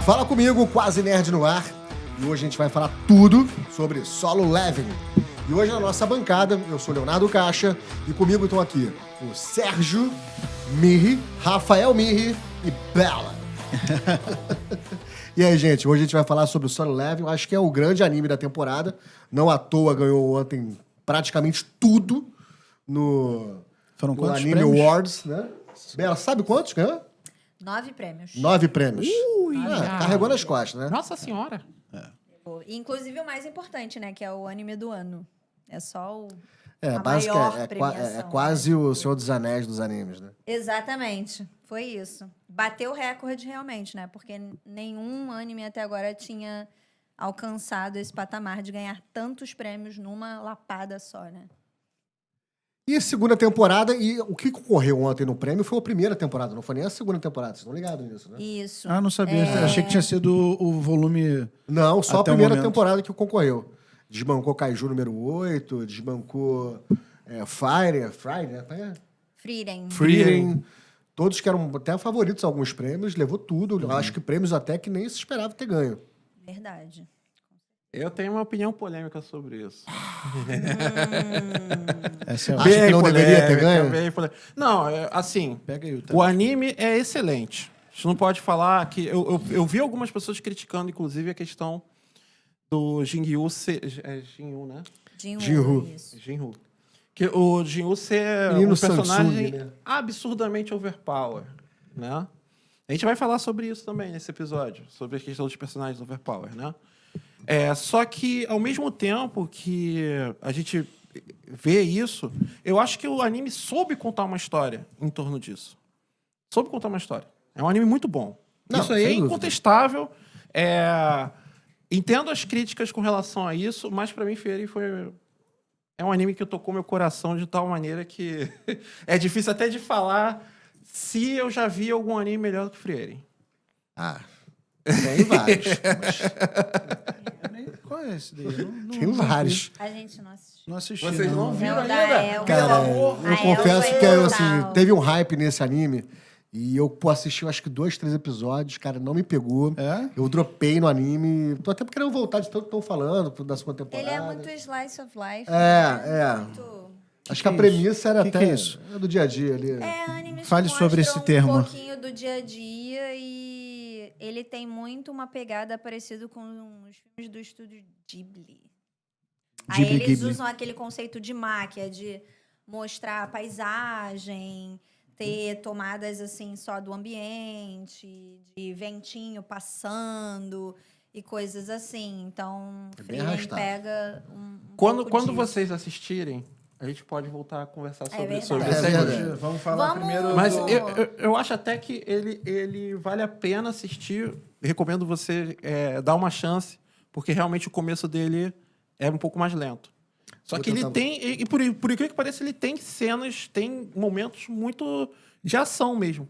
Fala comigo, Quase Nerd no ar. E hoje a gente vai falar tudo sobre Solo Leveling. E hoje na nossa bancada, eu sou Leonardo Caixa e comigo estão aqui o Sérgio Mirri, Rafael Mirri e Bela. E aí, gente, hoje a gente vai falar sobre o Solo Leveling. Eu acho que é o grande anime da temporada. Não à toa ganhou ontem praticamente tudo no Anime prêmios? Awards, né? Bela, sabe quantos ganhou? 9 prêmios. 9 prêmios. já. Carregou nas costas, né? Nossa senhora. Inclusive o mais importante, né? Que é o anime do ano. É só É, a basicamente, maior é premiação. quase o Senhor dos Anéis dos animes, né? Exatamente. Foi isso. Bateu o recorde realmente, né? Porque nenhum anime até agora tinha alcançado esse patamar de ganhar tantos prêmios numa lapada só, né? E a segunda temporada, e o que concorreu ontem no prêmio foi a primeira temporada, não foi nem a segunda temporada. Vocês estão ligados nisso, né? Isso. Ah, não sabia. Achei que tinha sido o volume... Não, só Até a o primeira momento. temporada que concorreu. Desbancou Kaiju número 8, desbancou Friday, né? Frieren. Frieren. Todos que eram até favoritos a alguns prêmios, levou tudo. Eu acho que prêmios até que nem se esperava ter ganho. Verdade. Eu tenho uma opinião polêmica sobre isso. Essa é Acha que não deveria ter ganho? bem polêmica. Não, assim, Pega aí o o tema. anime é excelente. A gente não pode falar que... Eu vi algumas pessoas criticando, inclusive, a questão do Jinryu ser... É Jinryu, né? Jinru. Isso. Jinryu. Que o Jinryu ser Menino um personagem Samsung, né? absurdamente overpower, né? A gente vai falar sobre isso também nesse episódio, sobre a questão dos personagens overpower, né? Só que, ao mesmo tempo que a gente vê isso, eu acho que o anime soube contar uma história em torno disso. Soube contar uma história. É um anime muito bom. Não, Isso aí é sem dúvida. incontestável. Entendo as críticas com relação a isso, mas pra mim é um anime que tocou meu coração de tal maneira que é difícil até de falar se eu já vi algum anime melhor do que Frieren. Ah, tem vários. Qual é esse daí? Eu Tem vários. A gente não assistiu. Não assisti, Vocês não viram É o da ainda? Elfa. Cara, Pelo amor eu A confesso Elfa que é assim, total. teve um hype nesse anime e eu assisti acho que 2, 3 episódios, cara, não me pegou. É? Eu dropei no anime. Tô até querendo voltar de tanto que estão falando da segunda temporada. Ele é muito slice of life. É. Muito... Acho que a é premissa era Que até que é isso? do dia a dia ali. Animes Fale que sobre mostram esse termo. um pouquinho do dia a dia e ele tem muito uma pegada parecida com os filmes do estúdio Ghibli. Aí Ghibli, eles Ghibli. usam aquele conceito de máquina, de mostrar a paisagem, ter tomadas assim só do ambiente, de ventinho passando e coisas assim. Então, É bem Frieren arrastado. pega um Quando pouco disso. vocês assistirem, a gente pode voltar a conversar sobre verdade. sobre É esse verdade. anime. Vamos falar Vamos- primeiro... Mas do- eu acho até que ele vale a pena assistir. Recomendo você dar uma chance, porque realmente o começo dele é um pouco mais lento. Só Vou que ele tentar- tem, e por incrível que pareça, ele tem cenas, tem momentos muito de ação mesmo.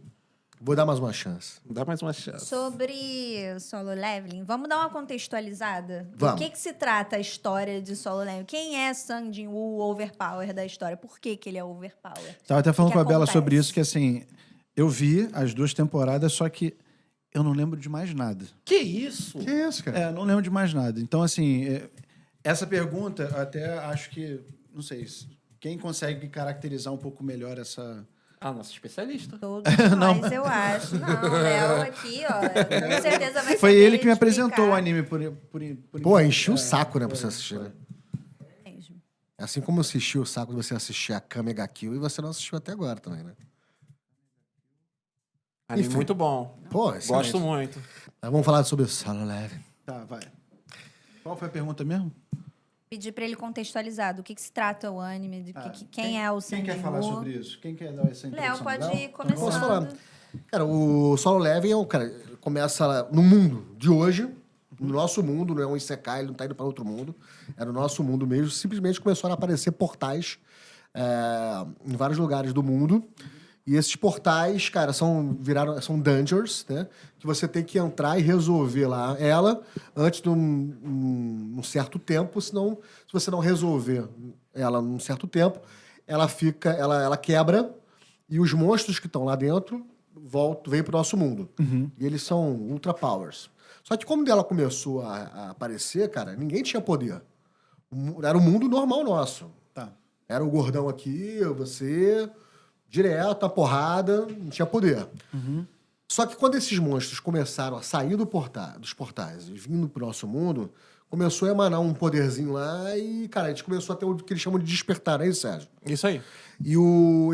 Vou dar mais uma chance. Dá mais uma chance. Sobre Solo Leveling, vamos dar uma contextualizada? Vamos. Do que se trata a história de Solo Leveling? Quem é Sung Jin-woo, o overpower da história? Por que ele é overpower? Tava até falando que com a Bela acontece? sobre isso, que assim, eu vi as 2 temporadas, só que eu não lembro de mais nada. Que isso? Que isso, cara? Não lembro de mais nada. Então, assim, essa pergunta, até acho que, não sei, quem consegue caracterizar um pouco melhor essa... Ah, nosso especialista. Todos nós, eu acho. Não, Léo aqui, ó, com certeza vai Foi saber ele que me explicar apresentou o anime por Pô, enchi o saco, né, pra você assistir, né? mesmo. Assim como eu assisti o saco de você assistir a Kamega Kill e você não assistiu até agora também, né? Anime Enfim. muito bom. Pô, excelente. Gosto muito. Mas vamos falar sobre o Solo Leveling. Tá, vai. Qual foi a pergunta mesmo? Pedir pra ele contextualizar do que se trata o anime, de quem é o Sung Quem quer falar Jin-woo. sobre isso? Quem quer dar essa introdução? Léo, pode ir Posso falar? começando. Cara, o Solo Leveling começa no mundo de hoje, no nosso mundo, não é um Isekai, ele não tá indo para outro mundo, é no nosso mundo mesmo. Simplesmente começaram a aparecer portais em vários lugares do mundo. E esses portais, cara, são dungeons, né? Que você tem que entrar e resolver lá ela antes de um certo tempo, senão, se você não resolver ela num certo tempo, ela quebra e os monstros que estão lá dentro vêm pro nosso mundo. E eles são ultra powers. Só que quando ela começou a aparecer, cara, ninguém tinha poder. Era o mundo normal nosso. Tá. Era o gordão aqui, você, direto, a porrada, não tinha poder. Só que quando esses monstros começaram a sair dos portais e vindo pro nosso mundo, começou a emanar um poderzinho lá e, cara, a gente começou a ter o que eles chamam de despertar, não é isso, Sérgio? Isso aí. E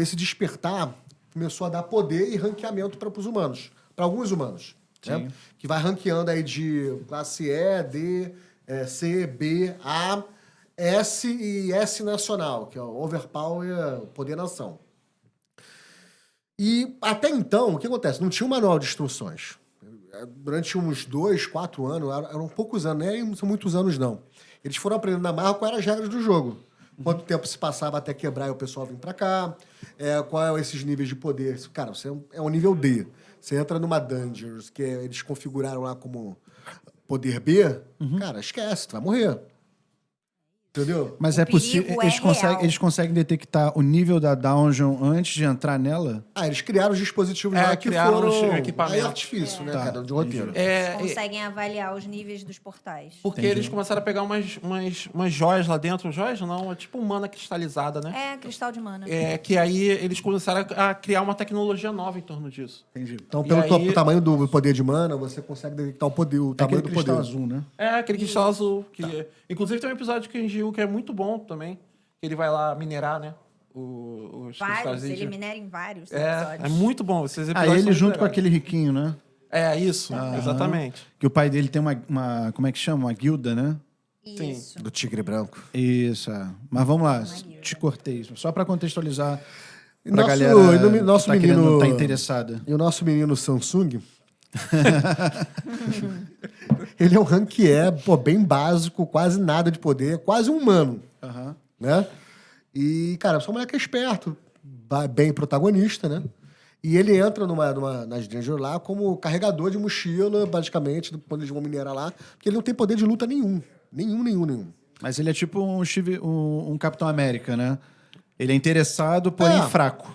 esse despertar começou a dar poder e ranqueamento para os humanos, para alguns humanos, né? Que vai ranqueando aí de classe E, D, C, B, A, S e S nacional, que é o Overpower, Poder Nação. E até então, o que acontece? Não tinha um manual de instruções. Durante uns 2, 4 anos, eram poucos anos, nem são muitos anos, não. Eles foram aprendendo na marra quais eram as regras do jogo. Quanto tempo se passava até quebrar e o pessoal vir pra cá. Qual é esses níveis de poder. Cara, você é um nível D. Você entra numa Dungeons, que eles configuraram lá como poder B, cara, esquece, tu vai morrer. Entendeu? Mas O é possível. perigo é real. Eles conseguem detectar o nível da dungeon antes de entrar nela? Eles criaram os dispositivos lá que criaram foram... os equipamentos. Aí é artifício, né, Tá, cara, de roteiro. Conseguem avaliar os níveis dos portais. Porque eles começaram a pegar umas joias lá dentro. Joias não, é tipo mana cristalizada, né? É, cristal de mana. Que aí eles começaram a criar uma tecnologia nova em torno disso. Entendi. Então, E pelo aí- tamanho do poder de mana, você consegue detectar o tamanho Aquele do cristal poder. azul, né? Aquele cristal azul. Inclusive tem um episódio que a gente viu que é muito bom também. Que ele vai lá minerar, né? Os Vários, cristalzinhos. ele minera em vários É episódios. muito bom. Esses Ah, episódios ele são muito junto com legais. aquele riquinho, né? É, isso. Exatamente. Que o pai dele tem uma como é que chama? Uma guilda, né? Isso. Do tigre branco. Isso, é. Mas vamos lá, guilda. te cortei. Só pra contextualizar E pra nosso- galera e nosso que tá querendo, menino- tá interessada. E o nosso menino Samsung, ele é um ranqueé, bem básico, quase nada de poder, quase um humano, Aham. né? E, cara, só um moleque esperto, bem protagonista, né? E ele entra nas Dungeons lá como carregador de mochila, basicamente, quando eles vão minerar lá, porque ele não tem poder de luta nenhum. Nenhum. Mas ele é tipo um Capitão América, né? Ele é interessado, porém fraco.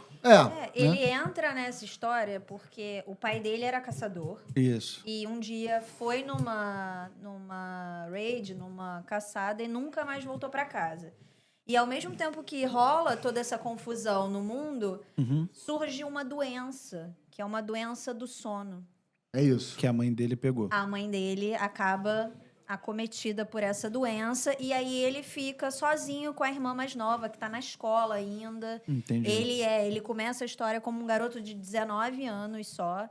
Ele entra nessa história porque o pai dele era caçador. Isso. E um dia foi numa raid, numa caçada, e nunca mais voltou para casa. E ao mesmo tempo que rola toda essa confusão no mundo, surge uma doença, que é uma doença do sono. É isso. Que a mãe dele pegou. A mãe dele acaba acometida por essa doença, e aí ele fica sozinho com a irmã mais nova, que está na escola ainda. Entendi. Ele começa a história como um garoto de 19 anos só.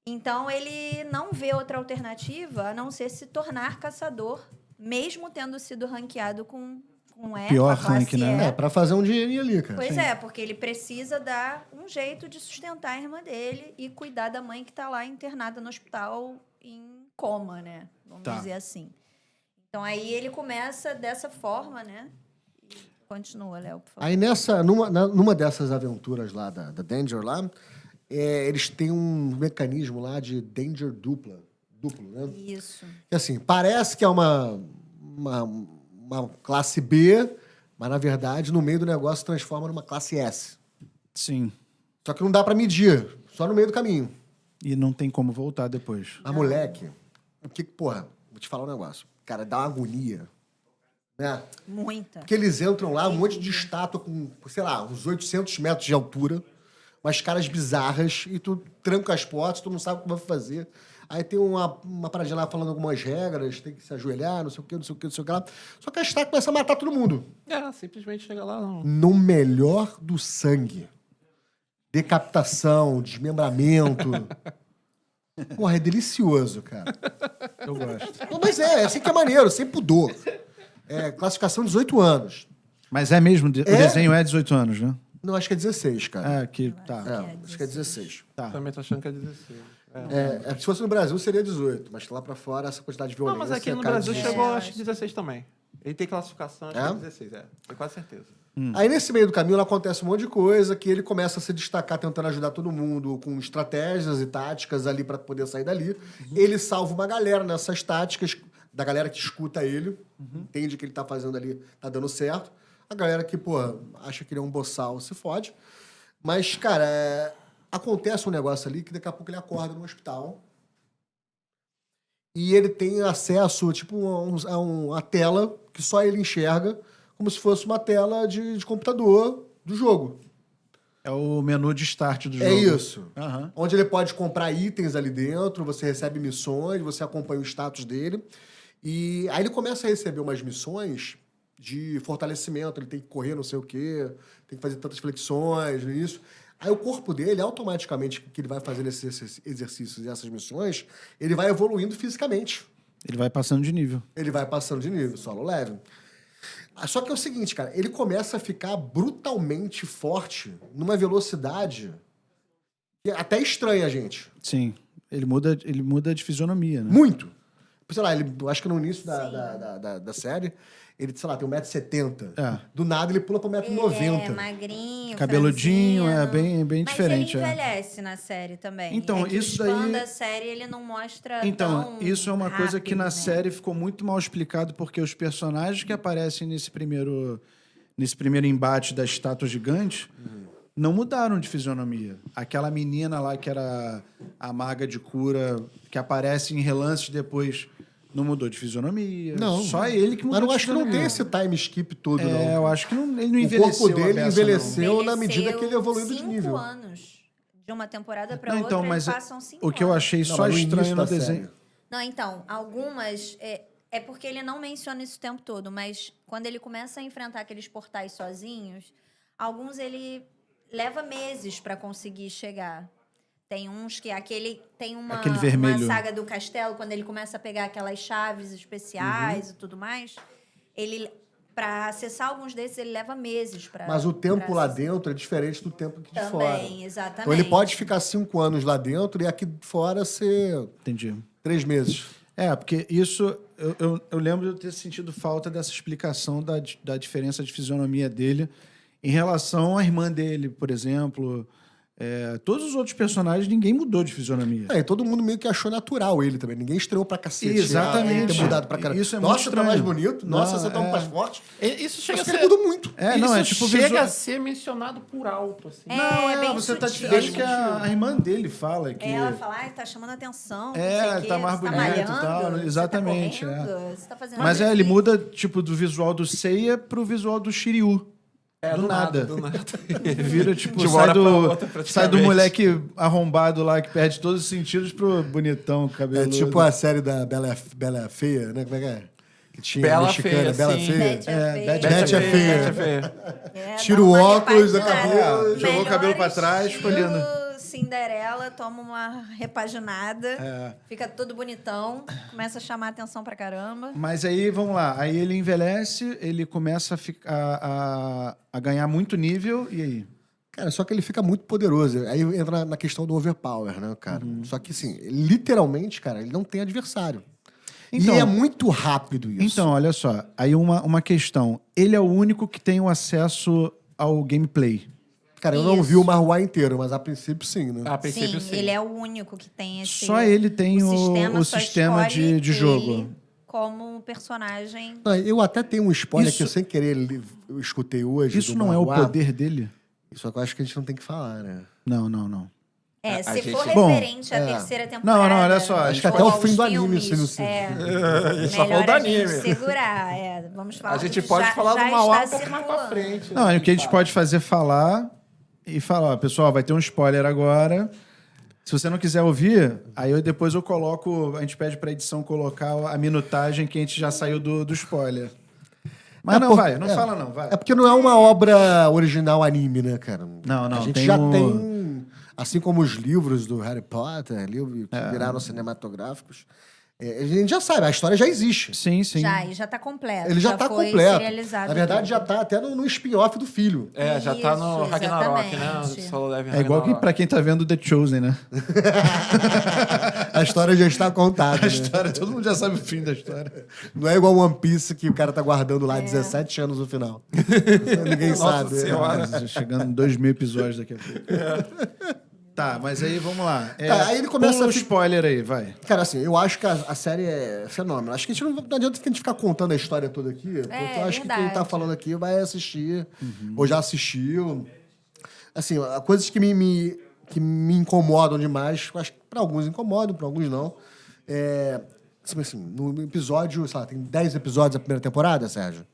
Então, ele não vê outra alternativa a não ser se tornar caçador, mesmo tendo sido ranqueado com Pior a classe rank, né? E. Pra fazer um dinheirinho ali, cara. Pois é, porque ele precisa dar um jeito de sustentar a irmã dele e cuidar da mãe que está lá internada no hospital em coma, né? Vamos dizer assim. Então, aí ele começa dessa forma, né? E continua, Léo, por favor. Aí numa dessas aventuras lá da Danger lá, eles têm um mecanismo lá de Danger duplo, né? Isso. Que assim, parece que é uma classe B, mas na verdade, no meio do negócio, transforma numa classe S. Sim. Só que não dá pra medir, só no meio do caminho. E não tem como voltar depois. A moleque, porra, vou te falar um negócio. Cara, dá uma agonia, né? Muita. Porque eles entram lá, um monte de estátua com, sei lá, uns 800 metros de altura, umas caras bizarras, e tu tranca as portas, tu não sabe o que vai fazer. Aí tem uma paradinha lá falando algumas regras, tem que se ajoelhar, não sei o que lá. Só que a estátua começa a matar todo mundo. Simplesmente chega lá. Não. No melhor do sangue. Decapitação, desmembramento. Porra, é delicioso, cara. Eu gosto. Não, mas é assim que é maneiro, sem pudor. Classificação 18 anos. Mas é mesmo, o desenho é 18 anos, né? Não, acho que é 16, cara. Tá. Acho que é 16. Também tô achando que é 16. Se fosse no Brasil, seria 18, mas lá pra fora, essa quantidade de Não, violência... mas aqui no cara, Brasil de- chegou, acho que 16 também. Ele tem classificação, acho que é 16, Tenho quase certeza. Aí, nesse meio do caminho, acontece um monte de coisa que ele começa a se destacar tentando ajudar todo mundo com estratégias e táticas ali pra poder sair dali. Ele salva uma galera nessas táticas, da galera que escuta ele, entende que ele tá fazendo ali, tá dando certo. A galera que, pô, acha que ele é um boçal, se fode. Mas, cara, acontece um negócio ali que daqui a pouco ele acorda no hospital. e ele tem acesso, tipo, a uma tela que só ele enxerga, como se fosse uma tela de computador do jogo. É o menu de start do jogo. É isso. Aham. Onde ele pode comprar itens ali dentro, você recebe missões, você acompanha o status dele. E aí ele começa a receber umas missões de fortalecimento, ele tem que correr não sei o quê, tem que fazer tantas flexões, isso. Aí o corpo dele, automaticamente, que ele vai fazendo esses exercícios e essas missões, ele vai evoluindo fisicamente. Ele vai passando de nível. Ele vai passando de nível, solo level. Só que é o seguinte, cara, ele começa a ficar brutalmente forte numa velocidade que até estranha a gente. Sim. Ele muda de fisionomia, né? Muito. Sei lá, eu acho que no início da série, ele, sei lá, tem 1,70 m. É. Do nada ele pula pra 1,90 m. É, magrinho, Cabeludinho, franzino. bem diferente. Mas ele envelhece na série também. Então, é que isso o spam daí- da série, ele não mostra Então, tão isso é uma coisa que rápido, na né? série ficou muito mal explicado, porque os personagens que aparecem nesse primeiro embate da estátua gigante não mudaram de fisionomia. Aquela menina lá que era a maga de cura, que aparece em relances depois, não mudou de fisionomia. Não. Só ele que mudou Mas eu de acho que não tem fisionomia. esse time skip todo, não. É, eu acho que ele não O envelheceu. corpo dele a beça, envelheceu na medida que ele Envelheceu evoluiu de 5 nível. anos. De uma temporada pra Não, outra, então, mas eles passam 5 o que eu anos. achei Não, só mas no início estranho no da desenho... série. Não, então, algumas... É porque ele não menciona isso o tempo todo, mas quando ele começa a enfrentar aqueles portais sozinhos, alguns ele leva meses pra conseguir chegar. Tem uns que tem uma vermelho. saga do castelo, quando ele começa a pegar aquelas chaves especiais e tudo mais, ele para acessar alguns desses ele leva meses para. Mas o tempo lá dentro é diferente do tempo aqui de também, fora. exatamente. Então ele pode ficar 5 anos lá dentro e aqui fora ser Entendi. 3 meses. É, porque isso... Eu lembro de eu ter sentido falta dessa explicação da diferença de fisionomia dele em relação à irmã dele, por exemplo. Todos os outros personagens, ninguém mudou de fisionomia. E todo mundo meio que achou natural ele também. Ninguém estreou pra cacete. Exatamente. Ele ter mudado pra caramba. Isso é muito Nossa, você tá mais estranho. bonito. Nossa, Não, você tá mais forte. Isso chega Acho a que ser... ele mudou muito. Não, é isso tipo chega visual- a ser mencionado por alto, assim. bem você tá... sutil. Acho que a irmã dele fala que... Ela fala, tá chamando atenção. É, não sei o quê, tá mais você bonito e malhando, tal, você tá exatamente, correndo, Você tá fazendo Mas ele exercício. muda, tipo, do visual do Seiya pro visual do Shiryu. Do nada. Do nada. Vira, tipo, De uma sai hora pra do, outra, praticamente. sai do moleque arrombado lá que perde todos os sentidos pro bonitão, É cabeludo. tipo a série da Bela Feia, né? Como é que é? Que tinha Bela mexicana, Feia, Bela sim. Feia. Bete é feia. Bete é feia. Bete é feia. Tira dá o uma óculos da repaginada. cabelo, jogou o cabelo pra Melhor trás, ficou lindo. estilo Cinderela, toma uma repaginada, fica todo bonitão, começa a chamar atenção pra caramba. Mas aí, vamos lá. Aí ele envelhece, ele começa a, a ganhar muito nível, e aí? Cara, só que ele fica muito poderoso. Aí entra na questão do overpower, né, cara? Só que, assim, literalmente, cara, ele não tem adversário. Então- e é muito rápido isso. Então, olha só. Aí uma questão. Ele é o único que tem o acesso ao gameplay. Cara, eu não Isso. vi o Marruá inteiro, mas a princípio sim, né? A princípio, sim. Ele é o único que tem esse... Só ele tem o só sistema escolhe de jogo. ele como personagem. Não, eu até tenho um spoiler Isso- que eu sem querer eu escutei hoje. Isso do não é o Marruá. poder dele? Isso eu acho que a gente não tem que falar, né? Não, não, não. A Se gente- for Bom, referente à terceira temporada... Não, olha só, acho que ou até o aos fim do anime, filmes, se não se- Só melhor falou do a gente anime. segurar. Vamos falar A gente que pode já- falar já do Mauá um está pouco mais pra circulando. frente. Não, o que a gente pode fazer é falar e falar, ó, pessoal, vai ter um spoiler agora. Se você não quiser ouvir, aí depois eu coloco, a gente pede pra edição colocar a minutagem que a gente já saiu do spoiler. Mas não, vai, não fala não, vai. É porque não é uma obra original anime, né, cara? Não, não, A gente tem já o- tem, assim como os livros do Harry Potter, livros que É. viraram cinematográficos, a gente já sabe, a história já existe. Sim, sim. E já tá completo. Ele já tá foi completo. serializado Na verdade, tudo. já tá até no spin-off do filho. É, já tá no Isso, Ragnarok, né? exatamente. O Solo Leveling É igual que Ragnarok. pra quem tá vendo The Chosen, né? A história já está contada. A né? história, todo mundo já sabe o fim da história. Não é igual One Piece que o cara tá guardando lá 17 anos no final. Ninguém Nossa sabe. Senhora. Já chegando em 2.000 episódios daqui a pouco. Tá, mas aí vamos lá. Tá, aí ele começa pula a o fi- spoiler aí, vai. Cara, assim, eu acho que a série é fenômeno. Acho que a gente não adianta a gente ficar contando a história toda aqui. Porque eu acho que quem tá verdade. falando aqui vai assistir, ou já assistiu. Assim, coisas que me incomodam demais, acho que pra alguns incomodam, pra alguns não. assim, no episódio, sei lá, tem 10 episódios da primeira temporada, Sérgio?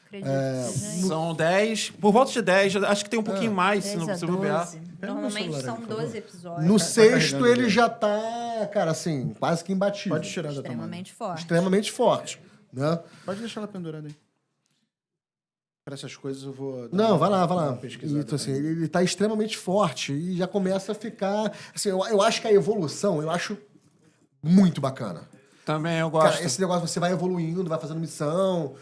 Acredito que seja isso. São 10, por volta de 10, acho que tem um pouquinho mais, se 10 não a se bobear. 12. Normalmente são 12 episódios. No sexto, carregando ele ele. já tá, cara, assim, quase que imbatível. Pode tirar da tomada. Extremamente forte. Extremamente forte, né? Pode deixar ela pendurada aí. Para essas coisas eu vou... dar Não, uma- vai lá, vai dar lá. uma pesquisada Então, assim, também. ele tá extremamente forte e já começa a ficar... Assim, eu acho que a evolução, eu acho muito bacana. Também eu gosto. Cara, esse negócio, você vai evoluindo, vai fazendo missão...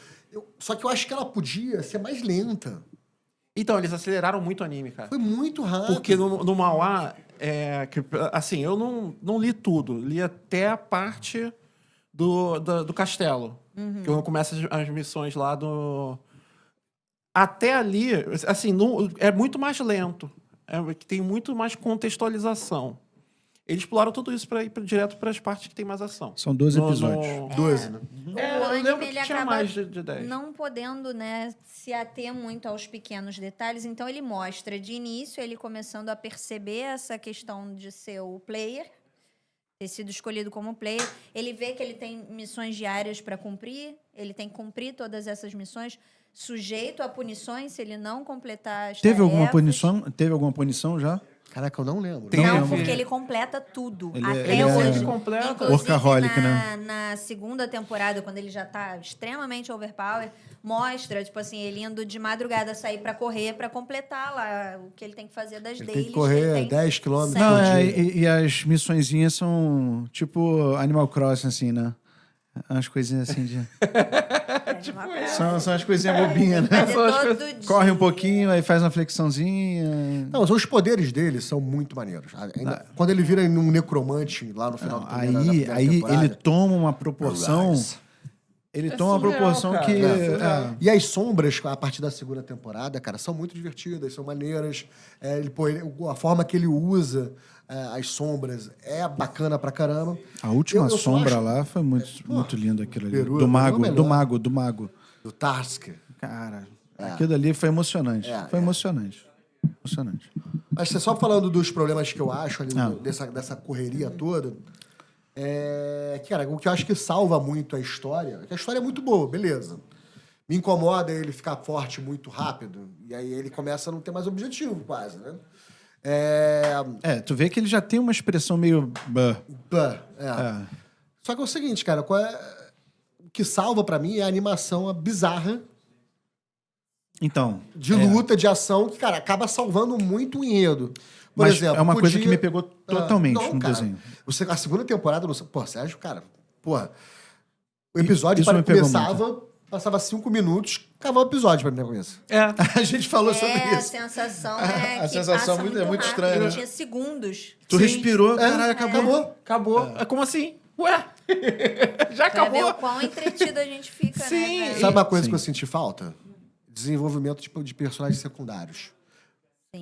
Só que eu acho que ela podia ser mais lenta. Então, eles aceleraram muito o anime, cara. Foi muito rápido. Porque no Mauá, assim, eu não li tudo. Li até a parte do castelo. Que eu começo as missões lá do... Até ali, assim, é muito mais lento. Tem muito mais contextualização. Eles exploraram tudo isso para ir direto para as partes que tem mais ação. São 12 episódios. 12, né? O eu anime, lembro ele que tinha acaba mais de 10. não podendo, né, se ater muito aos pequenos detalhes. Então, ele mostra de início ele começando a perceber essa questão de ser o player, ter sido escolhido como player. Ele vê que ele tem missões diárias para cumprir, ele tem que cumprir todas essas missões, sujeito a punições se ele não completar as Teve alguma tarefas. punição? Teve alguma punição já? Caraca, eu não lembro. Tem- Não, Teve- porque ele completa tudo. Ele- até ele é- hoje. Ele completa. Inclusive, Workaholic, na segunda temporada, quando ele já tá extremamente overpower, mostra, tipo assim, ele indo de madrugada sair pra correr, pra completar lá o que ele tem que fazer das Ele dailies. tem que correr 10 quilômetros Não, por Não, dia. e as missõezinhas são tipo Animal Crossing, assim, né? Umas coisinhas assim de... São as coisinhas bobinhas, né? Fazer todo dia. Corre um pouquinho, aí faz uma flexãozinha. Não, os poderes dele são muito maneiros. Quando ele vira um necromante lá no final Não, da primeira aí temporada. ele toma uma proporção... Ele toma uma surreal, proporção cara. que... É surreal. é. E as sombras, a partir da segunda temporada, cara, são muito divertidas, são maneiras. A forma que ele usa as sombras é bacana pra caramba. A última Eu só sombra acho- lá foi muito lindo aquilo ali. Peru, Do mago, Peru é do melhor. mago, do mago. Do Tarsk. Cara, aquilo ali foi emocionante. Foi emocionante. Emocionante. Mas você só falando dos problemas que eu acho ali, Não. dessa correria toda, cara, o que eu acho que salva muito a história, é que a história é muito boa, beleza. Me incomoda ele ficar forte muito rápido, e aí ele começa a não ter mais objetivo, quase, né? Tu vê que ele já tem uma expressão meio... Só que é o seguinte, cara, o que salva pra mim é a animação bizarra Então, de luta, de ação, que, cara, acaba salvando muito o enredo. Por mas exemplo, é uma coisa podia- que me pegou totalmente Não, no cara, desenho. A segunda temporada, pô, Sérgio, cara, porra, o episódio Isso me pegou passava 5 minutos, acabava o episódio pra minha cabeça. A gente falou sobre A isso. sensação é A que sensação passa muito- é muito muito rápido. estranha, Ele né? tinha segundos. Tu Sim. respirou, caralho, acabou. Acabou. Como assim? Ué? Já Pra ver o acabou? quão entretido a gente fica, Sim. né? velho? Sabe uma coisa Sim. que eu senti falta? Desenvolvimento de personagens secundários.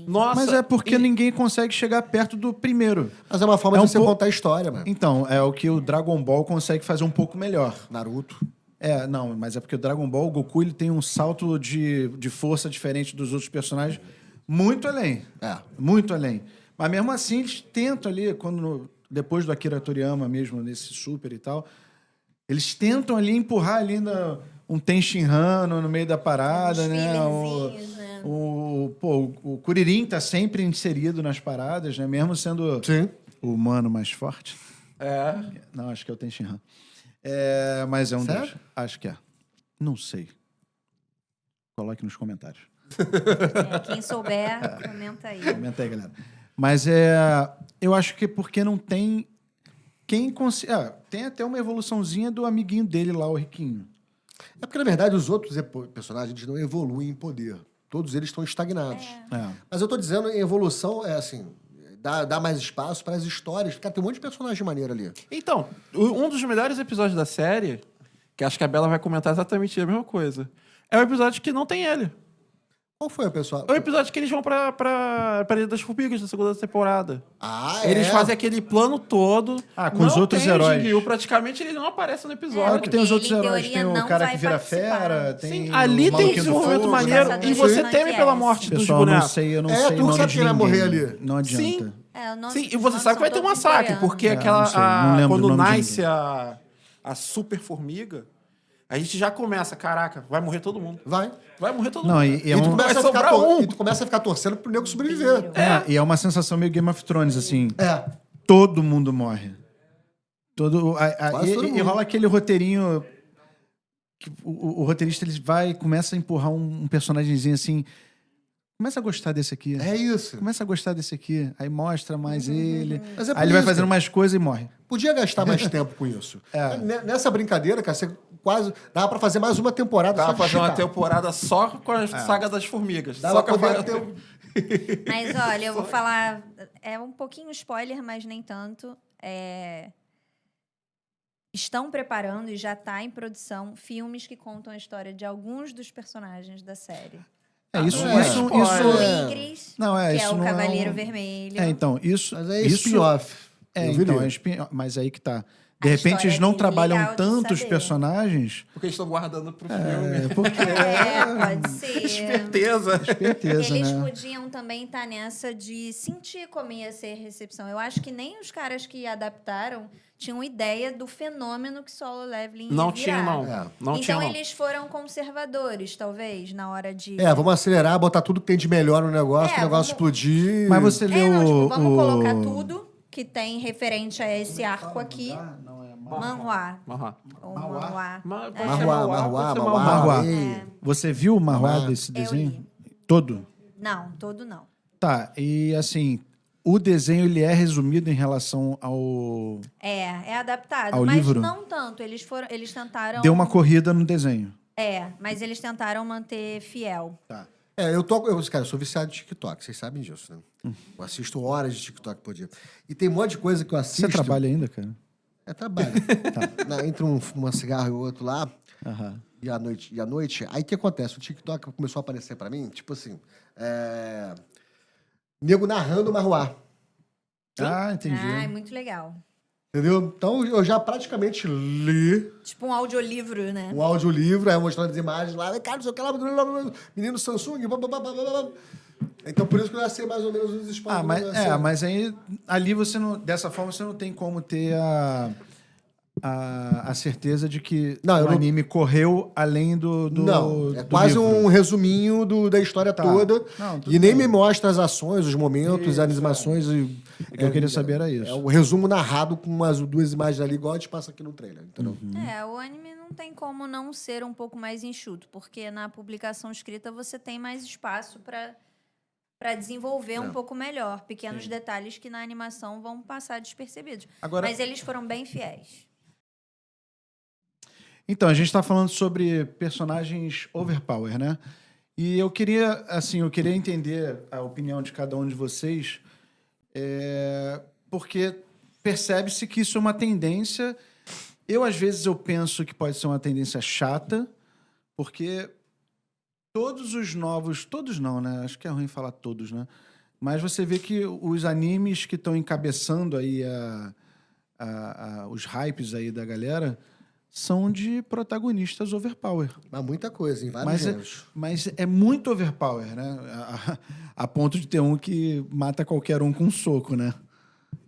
Nossa. Mas é porque ninguém consegue chegar perto do primeiro. Mas é uma forma É de um você pouco- contar a história, mano. Então, é o que o Dragon Ball consegue fazer um pouco melhor. Naruto. Não, mas é porque o Dragon Ball, o Goku, ele tem um salto de força diferente dos outros personagens muito além. Muito além. Mas mesmo assim, eles tentam ali, depois do Akira Toriyama mesmo, nesse Super e tal, eles tentam ali empurrar ali um Tenshinhan no meio da parada, Uns né? fillerzinhos, né? O Kuririn tá sempre inserido nas paradas, né? Mesmo sendo Sim. o humano mais forte. É. Não, acho que é o Tenshinhan. Mas é um Sério? deles. Acho que é. Não sei. Coloque nos comentários. Quem souber, comenta aí. Comenta aí, galera. Mas eu acho que porque não tem quem consiga... tem até uma evoluçãozinha do amiguinho dele lá, o Riquinho. É porque, na verdade, os outros personagens não evoluem em poder. Todos eles estão estagnados. Mas eu tô dizendo, em evolução, dá mais espaço para as histórias. Cara, tem um monte de personagem maneiro ali. Então, um dos melhores episódios da série, que acho que a Bela vai comentar exatamente a mesma coisa, é o episódio que não tem ele. Qual foi o pessoal? É o episódio que eles vão pra Ilha das Formigas, da segunda temporada. Eles Eles fazem aquele plano todo. Com os outros tem o heróis. Jinryu, praticamente ele não aparece no episódio. que tem os Ele, outros em heróis. teoria, Tem o não cara vai que vira participar. fera, tem Sim, o ali tem maluquinho do desenvolvimento fogo, maneiro né? e você Caçadores teme pela de morte dos Pessoal, não bonecos. sei, eu não É, sei tu o não nome sabe de quem vai ninguém. morrer ali. Não adianta. Sim. O nosso- Sim, e você os sabe que vai são ter um todos massacre, coreanos. porque não sei, não lembro quando o nome de nasce a super formiga, a gente já começa, caraca, vai morrer todo mundo. Vai. Vai morrer todo Não, mundo. e é E tu, um... começa Vai a ficar sobrar um. e tu começa a ficar torcendo pro nego sobreviver. E é uma sensação meio Game of Thrones, assim. É. Todo mundo morre. Quase todo E mundo. rola aquele roteirinho... Que o roteirista ele vai e começa a empurrar um personagemzinho assim... Começa a gostar desse aqui. É isso. Começa a gostar desse aqui. Aí mostra mais ele. Mas é por Aí ele vai isso. fazendo mais coisa e morre. Podia gastar mais tempo com isso. Nessa brincadeira, cara, você quase... Dava pra fazer mais uma temporada Dá só pra de fazer uma cheatar. temporada só com a saga das formigas. Dava Só com pra a... poder ter... Mas olha, eu vou falar. É um pouquinho spoiler, mas nem tanto. Estão preparando e já está em produção filmes que contam a história de alguns dos personagens da série. Isso. O Igris, Não, que isso é o não Cavaleiro um- Vermelho. Então, isso. Mas é isso spin-off. Eu vi então, ali. mas aí que tá. De A repente, história eles não dele é trabalham legal de tanto os saber. personagens. Porque eles estão guardando pro filme. Porque Pode ser. Esperteza. esperteza, Eles né? podiam também estar nessa de sentir como ia ser a recepção. Eu acho que nem os caras que adaptaram tinham ideia do fenômeno que Solo Leveling ia Não virar. tinha, não. É. Não Então tinha, não. eles foram conservadores, talvez, na hora de... Vamos acelerar, botar tudo que tem de melhor no negócio, pro negócio vamos- explodir. Mas você leu não, tipo, o. vamos colocar tudo que tem referente a esse arco aqui. Não é Manhua. Aham. Ou Manhua. Mas pode ser Marruá, Mauá, Marruá, pode ser Mauá. Marruá. Ei. Você viu o Marruá Marruá. desse Eu desenho? li. Todo? Não, todo não. Tá, e assim, o desenho ele é resumido em relação ao. É adaptado, Ao mas livro? não tanto. Eles tentaram... Deu uma corrida no desenho. Mas eles tentaram manter fiel. Tá. Cara, eu sou viciado de TikTok, vocês sabem disso, né? Eu assisto horas de TikTok por dia. E tem um monte de coisa que eu assisto. Você trabalha ainda, cara? É trabalho. Entre uma cigarro e o outro lá, Aham. e à noite. Aí o que acontece? O TikTok começou a aparecer pra mim, tipo assim, nego narrando Marruá. Ah, entendi. Ai, muito legal. Entendeu? Então eu já praticamente li Tipo um audiolivro, né? um audiolivro, aí mostrando as imagens lá, cara, não sei o que lá, menino Samsung, blá, blá, blá, blá, blá, blá. Então por isso que eu já sei mais ou menos os spoilers. Mas aí ali você não. Dessa forma você não tem como ter a certeza de que Não, eu o não- anime correu além do. Não, é do quase livro. um resuminho da história Tá. toda. Não, tudo E nem bem. me mostra as ações, os momentos, as animações. O que eu queria saber era isso. É o resumo narrado com umas duas imagens ali, igual a gente passa aqui no trailer, entendeu? O anime não tem como não ser um pouco mais enxuto, porque na publicação escrita você tem mais espaço para desenvolver um pouco melhor pequenos detalhes que na animação vão passar despercebidos. Agora- Mas eles foram bem fiéis. Então, a gente está falando sobre personagens overpower, né? E eu queria entender a opinião de cada um de vocês, porque percebe-se que isso é uma tendência. Às vezes, eu penso que pode ser uma tendência chata, porque todos os novos... Todos não, né? Acho que é ruim falar todos, né? Mas você vê que os animes que estão encabeçando aí os hypes aí da galera são de protagonistas overpower. Mas muita coisa, em vários gêneros. Mas é muito overpower, né? A ponto de ter um que mata qualquer um com um soco, né?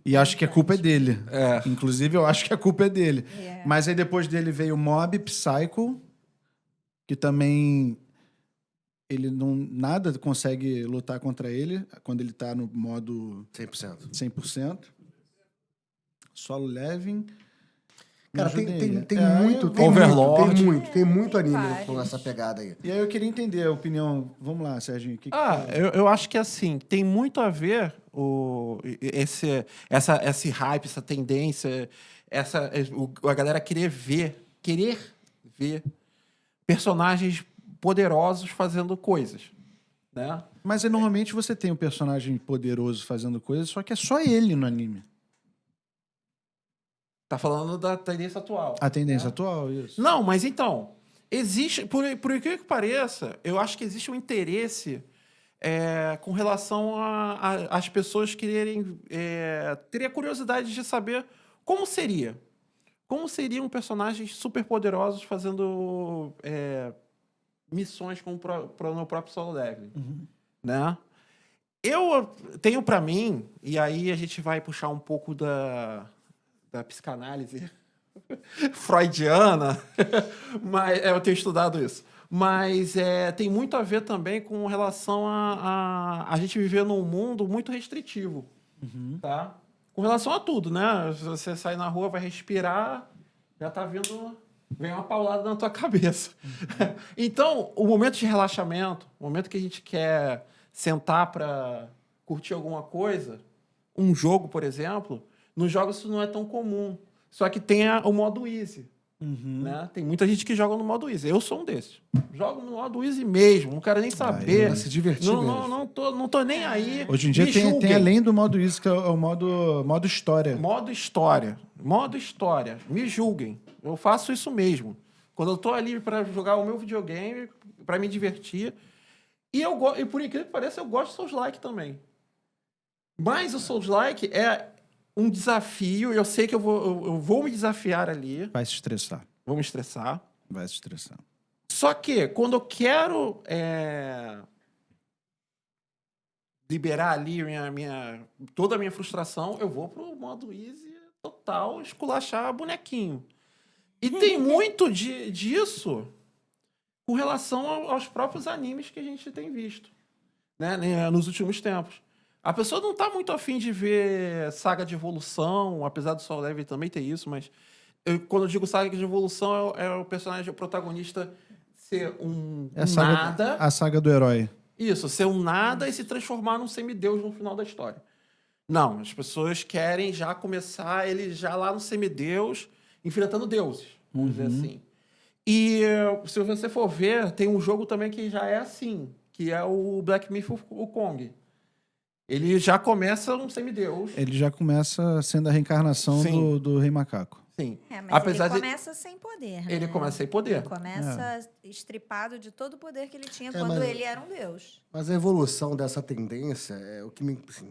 E acho que a culpa é dele. Inclusive, eu acho que a culpa é dele. Mas aí depois dele veio o Mob Psycho, que também ele nada consegue lutar contra ele quando ele tá no modo 100%. 100%. Solo Leveling. Me Cara, ajudem aí. tem É, muito, eu- tem Overlord. tem muito anime vários. com essa pegada aí. E aí eu queria entender a opinião. Vamos lá, Serginho. Eu acho que assim, tem muito a ver esse hype, essa tendência, a galera querer ver personagens poderosos fazendo coisas, né? Mas aí, normalmente você tem um personagem poderoso fazendo coisas, só que é só ele no anime. Tá falando da tendência atual. A tendência atual, isso. Não, mas então, existe, por incrível que pareça, eu acho que existe um interesse com relação às pessoas quererem terem a curiosidade de saber como seriam personagens super poderosos fazendo missões no próprio Solo Leveling, né? Eu tenho pra mim, e aí a gente vai puxar um pouco da psicanálise freudiana, mas eu tenho estudado isso. Mas tem muito a ver também com relação a gente viver num mundo muito restritivo, tá? Com relação a tudo, né? Se você sair na rua, vai respirar, já tá vindo... Vem uma paulada na tua cabeça. Então, o momento de relaxamento, o momento que a gente quer sentar para curtir alguma coisa, um jogo, por exemplo, nos jogos isso não é tão comum. Só que tem o modo easy. Né? Tem muita gente que joga no modo easy. Eu sou um desses. Jogo no modo easy mesmo. Não quero nem saber. Pra se divertir mesmo. Não tô nem aí. Hoje em dia tem além do modo isso, que é o modo história. Modo história. Modo história. Me julguem. Eu faço isso mesmo. Quando eu tô ali para jogar o meu videogame, para me divertir. E por incrível que pareça, eu gosto de Souls-like também. Mas o Souls-like é um desafio. Eu sei que eu vou me desafiar ali. Vai se estressar. Vou me estressar. Vai se estressar. Só que, quando eu quero liberar ali toda a minha frustração, eu vou pro modo easy total, esculachar bonequinho. E tem muito disso com relação aos próprios animes que a gente tem visto, né, nos últimos tempos. A pessoa não tá muito afim de ver saga de evolução, apesar do Solo Leveling também ter isso, mas quando eu digo saga de evolução, é o personagem, o protagonista ser nada. A saga do herói. Isso, ser um nada e se transformar num semideus no final da história. Não, as pessoas querem já começar ele já lá no semideus, enfrentando deuses, vamos dizer assim. E se você for ver, tem um jogo também que já é assim, que é o Black Myth Wukong. Ele já começa um semideus. Ele já começa sendo a reencarnação do Rei Macaco. Sim. Mas apesar ele começa sem poder, né? Ele começa sem poder. Ele começa estripado de todo o poder que ele tinha quando mas- ele era um deus. Mas a evolução dessa tendência é o que me... Assim,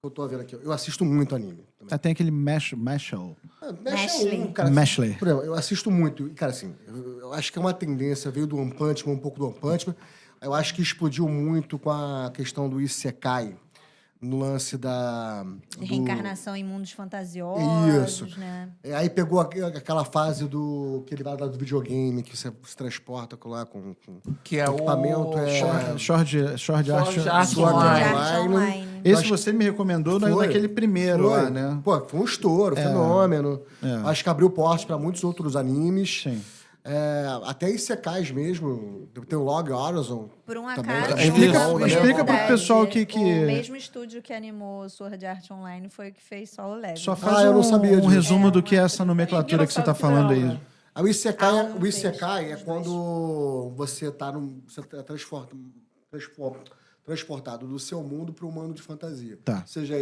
eu tô vendo aqui. Eu assisto muito anime. Também. Tem aquele Mashal. Mashley. Cara, Mashley. Por exemplo, eu assisto muito. E, cara, assim, eu acho que é uma tendência, veio do One Punch Man, um pouco do One Punch Man. Eu acho que explodiu muito com a questão do Isekai, no lance De reencarnação em mundos fantasiosos, Isso. né? Aí pegou aquela fase que ele vai lá do videogame, que você se transporta lá com Que é equipamento. Short Art Sword Art Sword Online. Art Arte online. Esse você me recomendou Foi. naquele primeiro lá, né? Pô, foi um estouro, fenômeno. É. Acho que abriu portas para muitos outros animes. Sim. Até Isekais mesmo. Tem o Log Horizon. Por um Também, acaso, é Explica- bom, né? explica pro verdade, pessoal que- o mesmo estúdio que animou Sword Art Online foi o que fez Solo Leveling. Só faz eu não sabia um disso. resumo do que é essa nomenclatura que você tá falando aí. Né? O Isekai, Ah, não o Isekai fez. é quando você é transportado do seu mundo para um mundo de fantasia. Tá. Seja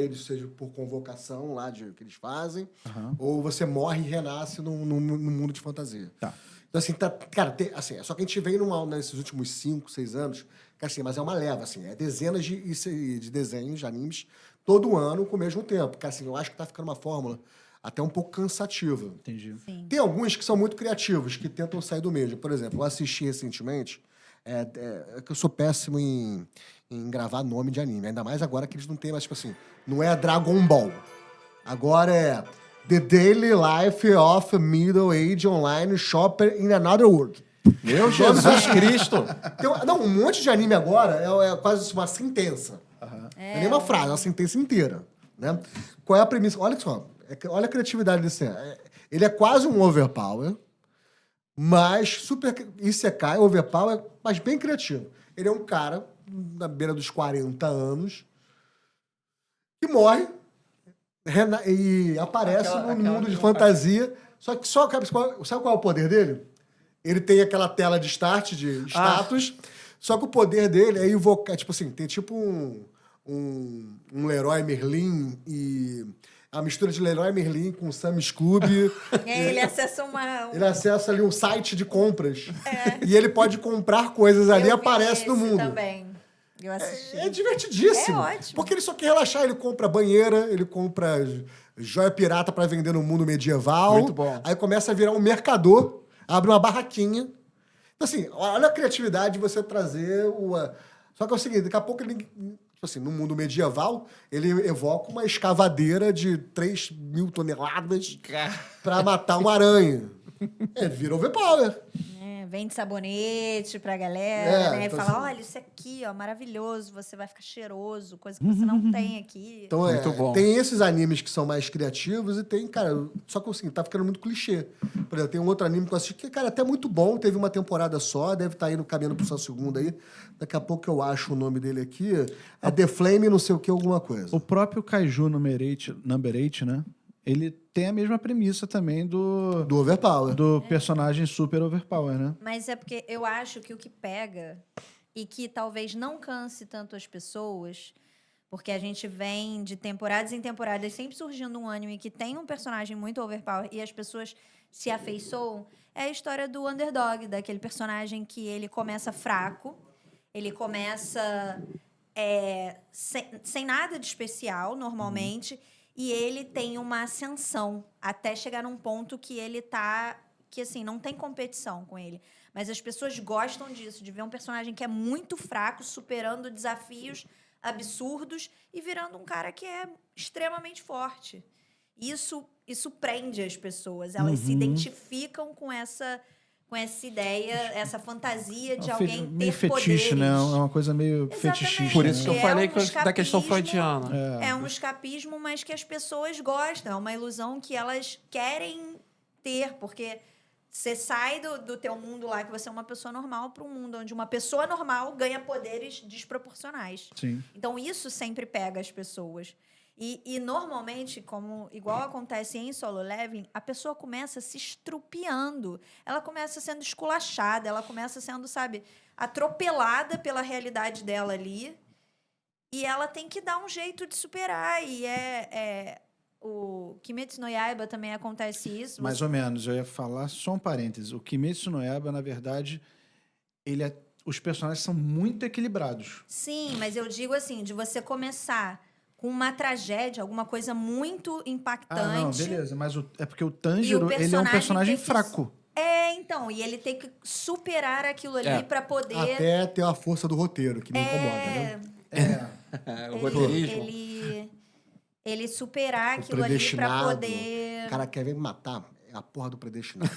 por convocação lá que eles fazem, ou você morre e renasce num mundo de fantasia. Tá. Então, assim, cara, só que a gente vem nesses últimos 5, 6 anos, que, assim, mas é uma leva, assim, é dezenas de desenhos, de animes, todo ano com o mesmo tempo. Cara, assim, eu acho que tá ficando uma fórmula até um pouco cansativa. Entendi. Sim. Tem alguns que são muito criativos, que tentam sair do mesmo. Por exemplo, eu assisti recentemente, que eu sou péssimo em gravar nome de anime, ainda mais agora que eles não têm mais, tipo assim, não é Dragon Ball. Agora é The Daily Life of a Middle-Aged Online Shopper in Another World. Meu Jesus Cristo! Um monte de anime agora é quase uma sentença. Não é nem uma frase, é uma sentença inteira. Né? Qual é a premissa? Olha só, olha a criatividade desse. Ele é quase um overpower, mas super Isekai, overpower, mas bem criativo. Ele é um cara, na beira dos 40 anos, que morre e aparece num mundo de fantasia. Sabe qual é o poder dele? Ele tem aquela tela de start, de status, só que o poder dele é invocar, tipo assim, tem tipo um Leroy Merlin e a mistura de Leroy Merlin com Sam's Club. Ele acessa Ele acessa ali um site de compras. E ele pode comprar coisas ali e aparece no mundo. Também. Eu assisti. É divertidíssimo. É ótimo. Porque ele só quer relaxar. Ele compra banheira, ele compra joia pirata pra vender no mundo medieval. Muito bom. Aí começa a virar um mercador, abre uma barraquinha. Então, assim, olha a criatividade de você trazer o... Só que é o seguinte, daqui a pouco ele Tipo assim, no mundo medieval, ele evoca uma escavadeira de 3.000 toneladas pra matar uma aranha. Vira overpower. Vende sabonete pra galera, né? E então, fala, assim, olha, isso aqui, ó, maravilhoso, você vai ficar cheiroso, coisa que você não tem aqui. Então, Muito bom. tem esses animes que são mais criativos e tem, cara... Só que, assim, tá ficando muito clichê. Por exemplo, tem um outro anime que eu assisti que, cara, até muito bom. Teve uma temporada só, deve estar indo caminhando pro sua segunda aí. Daqui a pouco eu acho o nome dele aqui. É The Flame, não sei o que, alguma coisa. O próprio Kaiju Number 8, né? Ele tem a mesma premissa também Do Overpower. do personagem super overpower, né? Mas é porque eu acho que o que pega e que talvez não canse tanto as pessoas, porque a gente vem de temporadas em temporadas sempre surgindo um anime que tem um personagem muito overpower e as pessoas se afeiçoam, é a história do underdog, daquele personagem que ele começa fraco, ele começa sem nada de especial, normalmente, e ele tem uma ascensão até chegar num ponto que ele tá... que, assim, não tem competição com ele. Mas as pessoas gostam disso, de ver um personagem que é muito fraco, superando desafios absurdos e virando um cara que é extremamente forte. Isso prende as pessoas. Elas se identificam com essa ideia, essa fantasia de alguém ter meio fetiche, poderes. né? É uma coisa meio Exatamente. fetichista. Por isso que eu É falei um da questão escapismo. freudiana. É um escapismo, mas que as pessoas gostam. É uma ilusão que elas querem ter, porque você sai do teu mundo lá, que você é uma pessoa normal, para um mundo onde uma pessoa normal ganha poderes desproporcionais. Sim. Então, isso sempre pega as pessoas. E normalmente, igual acontece em Solo Leveling, a pessoa começa se estrupiando. Ela começa sendo esculachada, ela começa sendo, sabe, atropelada pela realidade dela ali. E ela tem que dar um jeito de superar. E o Kimetsu no Yaiba também acontece isso. Mais ou menos. Eu ia falar só um parêntese. O Kimetsu no Yaiba, na verdade, os personagens são muito equilibrados. Sim, mas eu digo assim, de você começar com uma tragédia, alguma coisa muito impactante. Ah, não, beleza. Mas é porque o E Tanjiro, o ele é um personagem tem que- fraco. Então, e ele tem que superar aquilo ali pra poder... Até ter a força do roteiro, que me incomoda, né? O roteirismo. Ele superar O aquilo ali pra predestinado. poder... O cara quer vir me matar. É a porra do predestinado.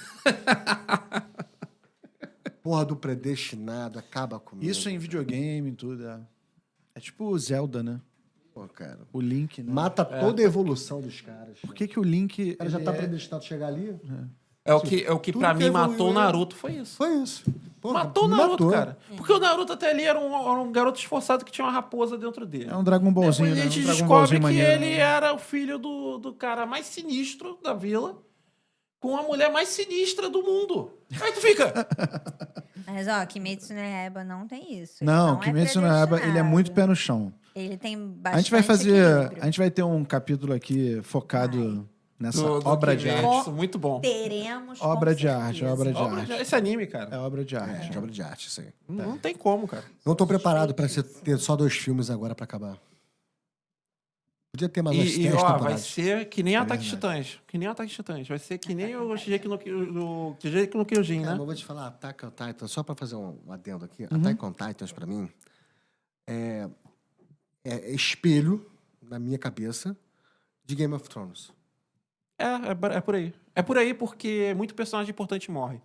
Porra do predestinado, acaba comigo. Isso em videogame e tudo. É tipo o Zelda, né? Pô, cara. O Link, né? Mata toda a evolução dos caras. Por que o Link... O cara já tá predestinado a chegar ali? É o que Tudo pra que mim evoluiu matou o ele. Naruto, foi isso. Foi isso. Porra, Matou o me Naruto, matou. cara. Porque o Naruto até ali era um garoto esforçado que tinha uma raposa dentro dele. É um Dragon Ballzinho, Depois né? a gente Um Dragon descobre Ballzinho que maneiro. ele era o filho do cara mais sinistro da vila com a mulher mais sinistra do mundo. Aí tu fica... Mas, ó, Kimetsu no Yaiba não tem isso. Ele Não, é Kimetsu no Yaiba, ele é muito pé no chão. Ele tem A gente bastante equilíbrio. A gente vai ter um capítulo aqui focado nessa do obra de Kimetsu, arte. muito bom. Teremos, com Obra de certeza. arte, obra de arte. Esse anime, cara, É obra de É, arte. de obra de arte, isso aí. não tem como, cara. Não tô preparado pra ter só 2 filmes agora pra acabar. Podia ter mais umas 10 Vai temporadas. ser que nem Ataque de Titãs. Que nem Ataque de Titãs. Vai ser que nem o Shingeki no Kyojin, Cara, né? mas eu vou te falar, Attack on Titan, só pra fazer um adendo aqui, Attack on Titans, pra mim, é espelho, na minha cabeça, de Game of Thrones. É por aí. É por aí porque muito personagem importante morre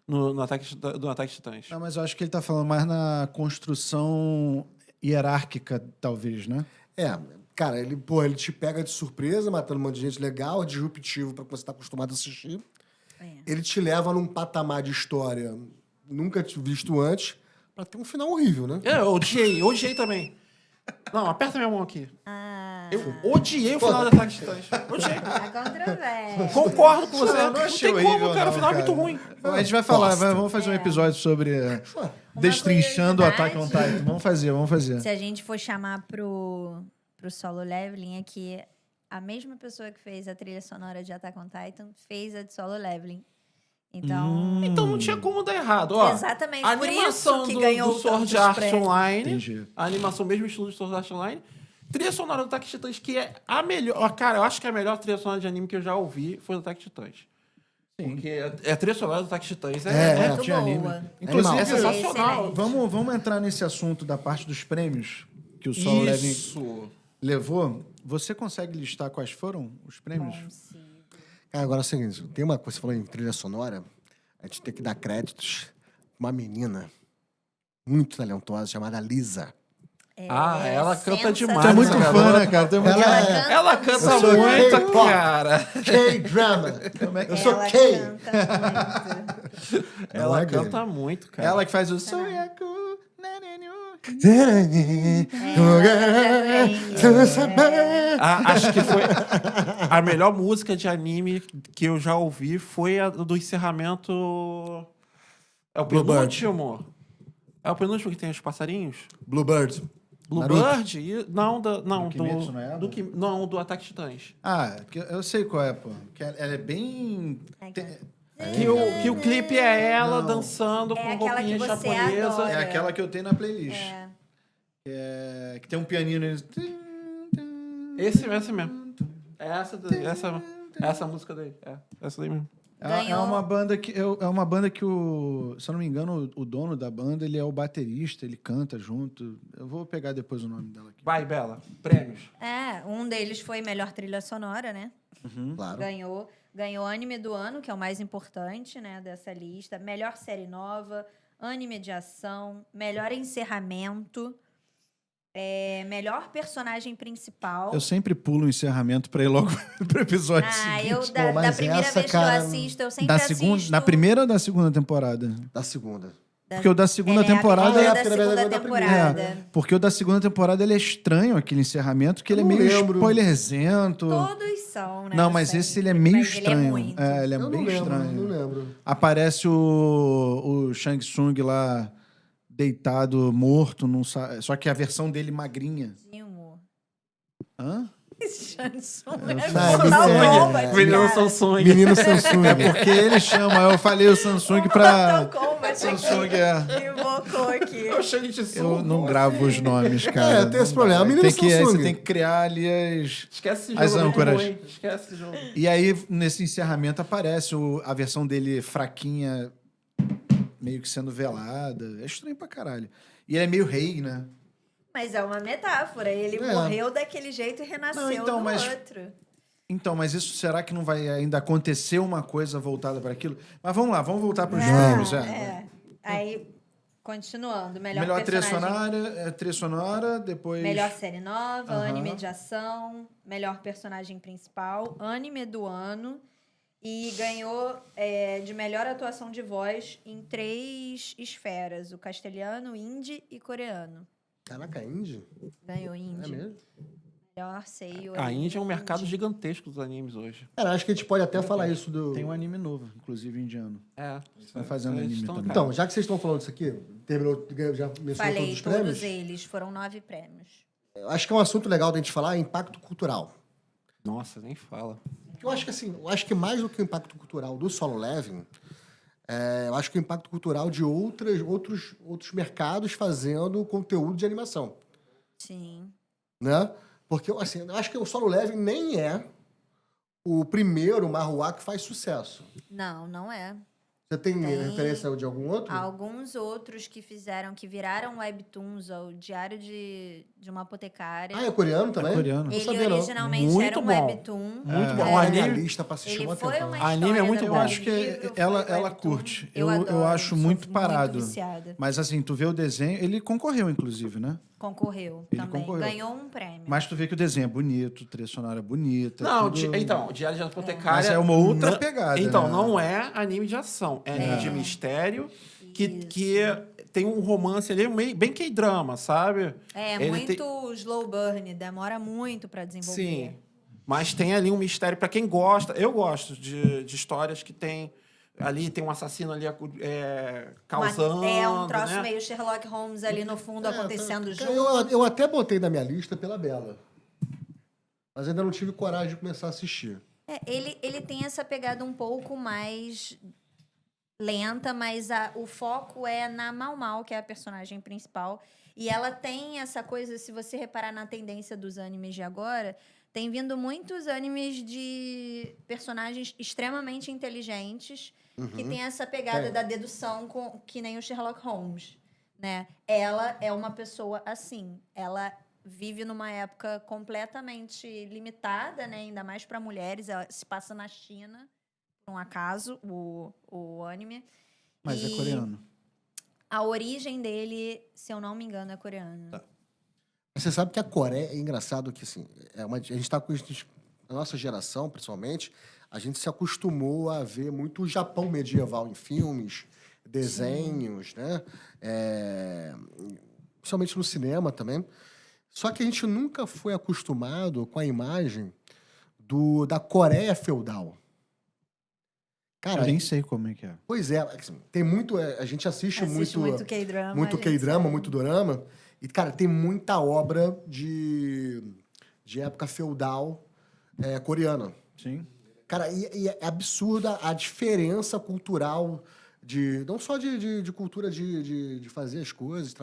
no Ataque de Titãs. Não, mas eu acho que ele tá falando mais na construção hierárquica, talvez, né? Cara, ele te pega de surpresa, matando um monte de gente legal, disruptivo pra que você tá acostumado a assistir. Ele te leva num patamar de história nunca visto antes, pra ter um final horrível, né? Eu odiei também. Não, aperta minha mão aqui. Eu odiei o final do Ataque de Titãs. Odiei. Há controvérsia. Concordo com você. Eu Não achei tem como, horrível, cara. não, O final é cara. muito ruim. A gente vai falar, Bosta. vamos fazer um episódio sobre destrinchando o Attack on curiosidade. Titan. Vamos fazer. Se a gente for chamar pro Solo Leveling, é que a mesma pessoa que fez a trilha sonora de Attack on Titan fez a de Solo Leveling. Então, Então não tinha como dar errado. Ó, Exatamente, a por animação isso que do ganhou Sword tantos Art prêmios. Online, Entendi. a animação mesmo estilo de Sword Art Online, trilha sonora do Attack Titãs, que é a melhor... Cara, eu acho que é a melhor trilha sonora de anime que eu já ouvi foi do Attack Titãs. Sim. Porque a trilha sonora do Attack Titãs muito tinha anime. boa. Inclusive, é sensacional. Excelente. Vamos entrar nesse assunto da parte dos prêmios, que o Solo Leveling Isso! levou, você consegue listar quais foram os prêmios? Cara, agora é o seguinte, tem uma coisa, você falou em trilha sonora, a gente tem que dar créditos pra uma menina muito talentosa chamada Lisa. Ela canta sensacional. demais. Tu é muito essa fã, garota. né, cara? Tu é muito... Ela canta Eu sou muito, K-pop. cara. K-drama. Eu sou Ela K. canta muito. Ela é gay. canta muito, cara. Ela que faz o Soyaku. Acho que foi a melhor música de anime que eu já ouvi foi a do encerramento. É o Bluebird. penúltimo? É o penúltimo que tem os passarinhos? Bluebird. Bluebird? Não, não, Do Kimetsu no Yaiba? não, do Ataque Titãs. Eu sei qual é, pô. Que ela é bem... Que o clipe é ela dançando É com aquela roupinha que você japonesa. adora. É aquela que eu tenho na playlist. Que tem um pianinho nele. Esse mesmo. É essa música daí. É, essa daí mesmo. É Ganhou. uma banda que se eu não me engano, o dono da banda, ele é o baterista, ele canta junto. Eu vou pegar depois o nome dela aqui. Vai, Bela. Prêmios. Um deles foi melhor trilha sonora, né? Claro. Ganhou anime do ano, que é o mais importante, né, dessa lista. Melhor série nova, anime de ação, melhor encerramento, melhor personagem principal. Eu sempre pulo o encerramento pra ir logo pro episódio Eu seguinte. da mas primeira essa, vez cara, que eu assisto, eu sempre assisto. Na primeira ou da segunda temporada? Da segunda. Porque o da segunda Ela é a temporada primeira é da a primeira segunda da primeira. temporada. Porque o da segunda temporada ele é estranho, aquele encerramento, que ele é Eu não meio lembro. spoilerzento. Todos são, né? Não, mas sempre. esse ele é meio Mas estranho. Ele é muito. Ele é Eu bem não lembro, estranho. não lembro. Aparece o Shang Tsung lá, deitado, morto, só que a versão dele magrinha. Amor. Hã? Shansung Não, é Samsung. Kombat, Menino cara. Samsung. Menino Samsung. Porque ele chama, eu falei o Samsung pra... Mortal Kombat Samsung aqui. Invocou aqui. Eu cheguei de Eu não gravo os nomes, cara. tem esse problema. Menino Tem que, aí Samsung. você tem que criar ali as... Esquece esse As jogo. âncoras. Ruim. Esquece esse jogo. E aí, nesse encerramento, aparece a versão dele fraquinha, meio que sendo velada. É estranho pra caralho. E ele é meio rei, né? Mas é uma metáfora. Ele morreu daquele jeito e renasceu Não, então, do mas- outro. Então, mas isso, será que não vai ainda acontecer uma coisa voltada para aquilo? Mas vamos lá, vamos voltar para os prêmios. Aí, continuando. Melhor trilha personagem... sonora, depois... Melhor série nova, Aham. anime de ação, melhor personagem principal, anime do ano. E ganhou de melhor atuação de voz em 3 esferas: o castelhano, hindi e coreano. Caraca, Indy? Ganhou É hindi. mesmo? Melhor seio. A Índia é um mercado hindi. gigantesco dos animes hoje. Cara, acho que a gente pode até falar isso do... Tem um anime novo, inclusive indiano. É. Vai fazendo Eles anime estão- também. Então, já que vocês estão falando disso aqui, terminou, já mencionou Falei todos os todos prêmios, eles. Foram 9 prêmios. eu acho que é um assunto legal da gente falar, é impacto cultural. Nossa, nem fala. Eu acho que assim, eu acho que mais do que o impacto cultural do Solo Leveling, eu acho que o impacto cultural de outros mercados fazendo conteúdo de animação, Sim. né? Porque assim, eu acho que o Solo Leveling nem é o primeiro manhwa que faz sucesso. Não, não é. Você tem Tem. referência de algum outro? Alguns outros que viraram webtoons, o Diário de uma Apotecária. Ah, é coreano também? É coreano. Não Ele sabia, não. originalmente Muito era um bom. webtoon. Muito bom. Vou O botar na minha anime, lista pra assistir Ele uma foi temporada. uma Anime história é muito da bom. Eu minha acho que vida, foi ela webtoon. curte. Eu Eu adoro, acho sou muito parado. viciada. Mas assim, tu vê o desenho, ele concorreu, inclusive, né? Concorreu Ele também. concorreu. Ganhou um prêmio. Mas tu vê que o desenho é bonito, trilha sonora bonita. Não, tudo... então, o Diário de Apotecária... Mas é uma outra não- pegada, Então, né? não é anime de ação. É anime de mistério que tem um romance ali meio, bem K-drama, sabe? Ele Muito tem- slow burn, demora muito pra desenvolver. Sim. Mas tem ali um mistério para quem gosta. Eu gosto de histórias que tem... Ali tem um assassino ali causando, um troço né? meio Sherlock Holmes ali no fundo acontecendo Cara, junto. eu até botei na minha lista pela Bela. Mas ainda não tive coragem de começar a assistir. Ele tem essa pegada um pouco mais lenta, mas o foco é na Mau Mau, que é a personagem principal. E ela tem essa coisa, se você reparar na tendência dos animes de agora, tem vindo muitos animes de personagens extremamente inteligentes que tem essa pegada Tem. da dedução que nem o Sherlock Holmes, né? Ela é uma pessoa assim. Ela vive numa época completamente limitada, né? Ainda mais para mulheres. Ela se passa na China, por um acaso, o anime. Mas é E coreano. a origem dele, se eu não me engano, é coreana. Tá. Você sabe que a Coreia é engraçado que, assim, a gente tá com... A nossa geração, principalmente, a gente se acostumou a ver muito o Japão medieval em filmes, desenhos, né? Principalmente no cinema também. Só que a gente nunca foi acostumado com a imagem da Coreia feudal. Cara, Eu nem sei como é que é. pois é, assim, tem muito... A gente assiste Assiste muito K-drama. muito a gente K-drama, sabe. muito dorama. E, cara, tem muita obra de época feudal coreana. Sim. Cara, e é absurda a diferença cultural não só de cultura de fazer as coisas,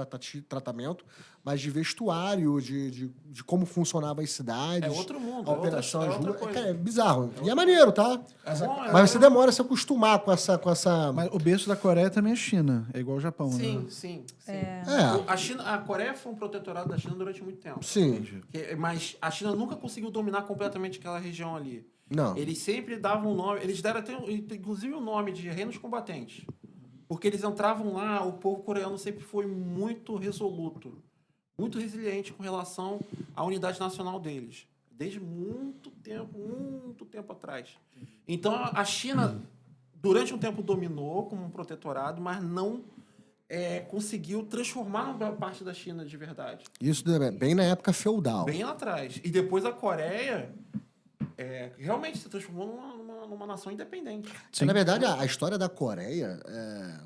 tratamento, mas de vestuário, de como funcionavam as cidades. É outro mundo, A é outra- operação é às outra ruas. coisa. Cara, é bizarro. E é maneiro, tá? bom, Mas você demora a se acostumar com essa... Mas o berço da Coreia também é China. É igual o Japão, Sim, né? sim. É. A Coreia foi um protetorado da China durante muito tempo. Sim. Mas a China nunca conseguiu dominar completamente aquela região ali. Não. Eles sempre davam um nome, eles deram até, inclusive, o nome de reinos combatentes. Porque eles entravam lá, o povo coreano sempre foi muito resoluto, muito resiliente com relação à unidade nacional deles. Desde muito tempo atrás. Então, a China, durante um tempo, dominou como um protetorado, mas não conseguiu transformar uma parte da China de verdade. Isso bem na época feudal. Bem lá atrás. E depois a Coreia realmente se transformou numa nação independente. Na verdade, a história da Coreia,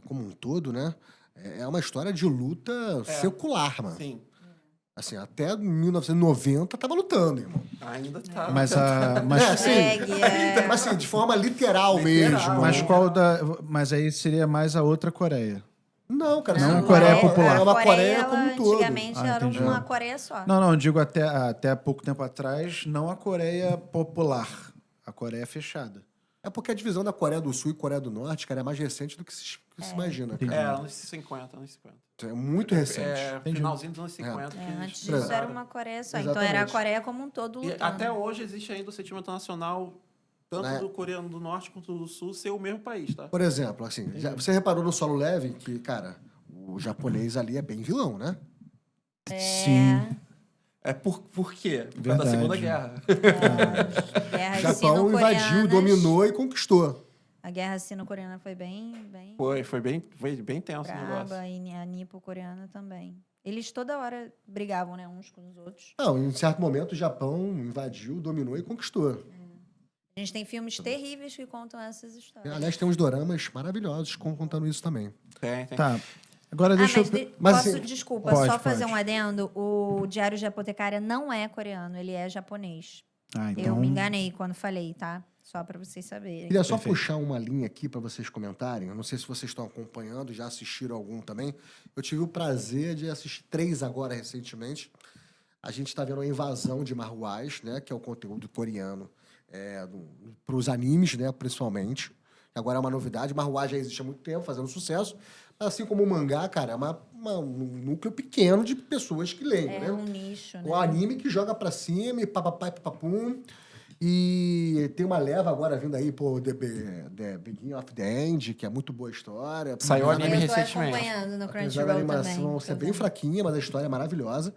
como um todo, né? É uma história de luta secular, mano. Sim. Assim, até 1990 tava lutando, irmão. Ainda tá. Mas Segue, Mas assim, de forma literal, Literal. mesmo. Mas aí seria mais a outra Coreia. Não, cara. Não, assim, Coreia popular. É uma Coreia ela, como um todo. antigamente era entendi. uma Coreia só. Não, digo até pouco tempo atrás, não a Coreia popular, a Coreia fechada. É porque a divisão da Coreia do Sul e Coreia do Norte, cara, é mais recente do que se imagina, cara. Anos 50, anos 50. É muito recente. Finalzinho dos anos 50. que eles Antes disso era uma Coreia só. Então era a Exatamente. Coreia como um todo E lutando. até hoje existe ainda o sentimento nacional, tanto Né? do coreano do norte quanto do sul, ser o mesmo país, tá? Por exemplo, assim, você reparou no Solo Leve que, cara, o japonês ali é bem vilão, né? Sim. Por quê? Por causa Verdade. da Segunda Guerra. A guerra O Japão invadiu, sino-coreanas- dominou e conquistou. A guerra sino-coreana foi bem Foi bem tenso o negócio. braba e a nipo-coreana também. Eles toda hora brigavam, né, uns com os outros. Não, em certo momento o Japão invadiu, dominou e conquistou. A gente tem filmes terríveis que contam essas histórias. Aliás, tem uns doramas maravilhosos contando isso também. Tem. Tá. Agora deixa mas eu... Mas, posso, assim, desculpa, pode, só fazer pode. um adendo. O Diário de Apotecária não é coreano, ele é japonês. Ah, então... Eu me enganei quando falei, tá? Só pra vocês saberem. Queria só Perfeito. puxar uma linha aqui para vocês comentarem. Eu não sei se vocês estão acompanhando, já assistiram algum também. Eu tive o prazer de assistir 3 agora recentemente. A gente está vendo a invasão de Marruás, né, que é o conteúdo coreano para os animes, né, principalmente. Agora é uma novidade. Marruás já existe há muito tempo, fazendo sucesso. Assim como o mangá, cara, é um núcleo pequeno de pessoas que leem, É né? um nicho, né? O anime que joga pra cima e papapá e papapum. E tem uma leva agora vindo aí, pô, The Beginning of the End, que é muito boa história. Saiu Apesar anime Eu tô recentemente. acompanhando no da Crunchyroll animação também. ser bem fraquinha, mas a história é maravilhosa.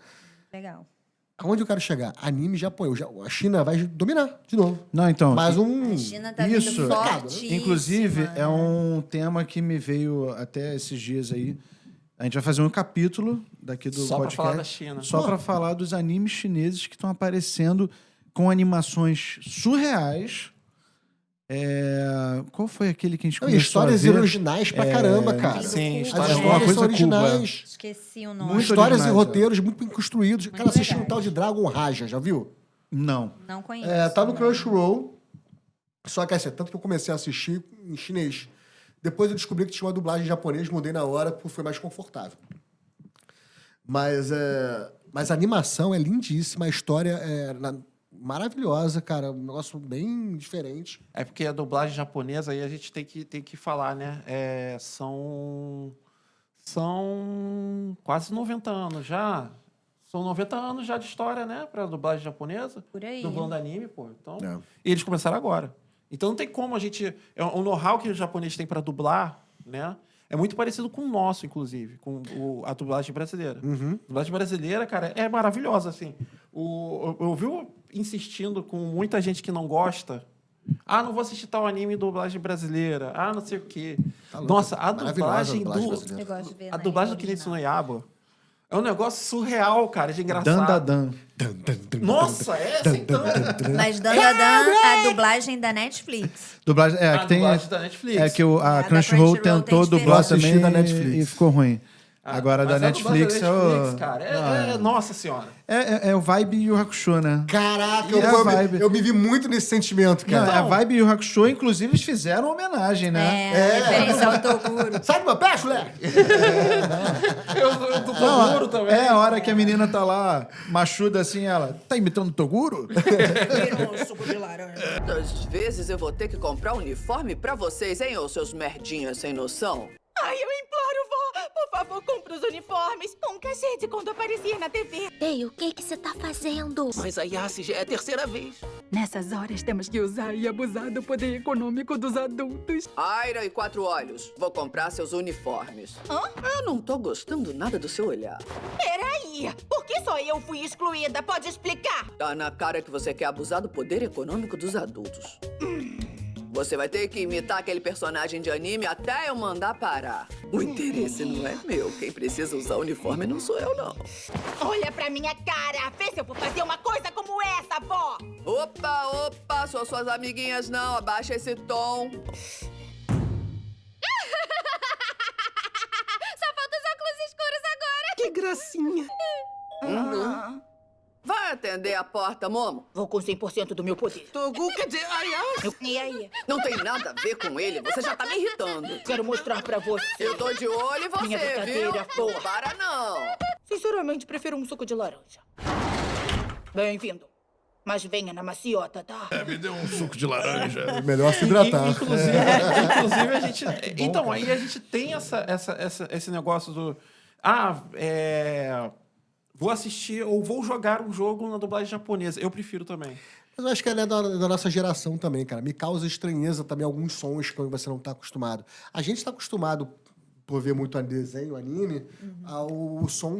Legal. Aonde eu quero chegar? Anime Japão. A China vai dominar de novo. Não, então... Mais A um... China tá Isso. vindo fortíssima. Inclusive, né? é um tema que me veio até esses dias aí. A gente vai fazer um capítulo daqui do Só pra podcast. falar da China. Só para falar dos animes chineses que estão aparecendo com animações surreais. Qual foi aquele que a gente Não, e começou histórias a ver? originais pra caramba, cara. Sim, As história histórias coisa são originais. Esqueci o nome. Muito Histórias e originais, roteiros muito bem construídos. Cara, assisti um legais. tal de Dragon Raja, já viu? Não. Não conheço. Tá no né? Crunchyroll. Só que assim, tanto que eu comecei a assistir em chinês. Depois eu descobri que tinha uma dublagem em japonês, mudei na hora porque foi mais confortável. Mas a animação é lindíssima, a história é maravilhosa, cara. Um negócio bem diferente. É porque a dublagem japonesa aí a gente tem que falar, né? São quase 90 anos já. São 90 anos já de história, né? Pra dublagem japonesa. Por aí. Dublando anime, pô. Então, É. e eles começaram agora. Então não tem como a gente... O know-how que o japonês tem pra dublar, né? É muito parecido com o nosso, inclusive. Com a dublagem brasileira. A dublagem brasileira, cara, é maravilhosa, assim. Eu vi insistindo com muita gente que não gosta... Ah, não vou assistir tal anime em dublagem brasileira. Ah, não sei o quê. Tá louco. Nossa, a Maravilhosa dublagem brasileira. Eu gosto de ver A na dublagem do original. Kimetsu no Yaiba é um negócio surreal, cara, de engraçado. Dan. Nossa, é assim, então... Mas Dandadan, a dublagem da Netflix. Dublagem, A que tem... dublagem da Netflix. É que a da Crunchyroll Crunchyroll tentou tem dublar diferença. também Eu assisti da Netflix. e ficou ruim. Ah, Agora, da mas a dublagem Netflix, da Netflix, cara, nossa senhora. é o Vibe Yu Hakusho, né? Caraca, E a vibe? eu me vi muito nesse sentimento, Não, cara. é a Vibe Yu Hakusho, inclusive, eles fizeram homenagem, né? Referência ao Toguro. Sai do meu pé, moleque! Eu tô Não, Toguro também. é a hora que a menina tá lá, machuda assim, ela... Tá imitando o Toguro? Virou um suco de laranja. Quantas vezes eu vou ter que comprar um uniforme pra vocês, hein, ô seus merdinhas sem noção? Ai, eu imploro, vó! Por favor, compre os uniformes. Um cachete quando aparecia na TV. Ei, o que você tá fazendo? Mas a Yassi já é a terceira vez. Nessas horas, temos que usar e abusar do poder econômico dos adultos. Aira e Quatro Olhos, vou comprar seus uniformes. Eu não tô gostando nada do seu olhar. Peraí, por que só eu fui excluída? Pode explicar? Tá na cara que você quer abusar do poder econômico dos adultos. Você vai ter que imitar aquele personagem de anime até eu mandar parar. O interesse não é meu. Quem precisa usar uniforme não sou eu, não. Olha pra minha cara. Vê se eu vou fazer uma coisa como essa, vó. Opa, sou suas amiguinhas, não. Abaixa esse tom. Só falta os óculos escuros agora. Que gracinha. Vai atender a porta, Momo? Vou com 100% do meu poder. Togu, quer dizer, E aí? não tem nada a ver com ele. Você já tá me irritando. Quero mostrar pra você. Eu tô de olho em Minha você, viu? brincadeira, porra. Para não. Sinceramente, prefiro um suco de laranja. Bem-vindo. Mas venha na maciota, tá? Me deu um suco de laranja. Melhor se hidratar. Inclusive, a gente... Então, aí a gente tem esse negócio do... Vou assistir ou vou jogar um jogo na dublagem japonesa. Eu prefiro também. Mas eu acho que ela é da nossa geração também, cara. Me causa estranheza também alguns sons que você não tá acostumado. A gente tá acostumado, por ver muito desenho, anime, ao som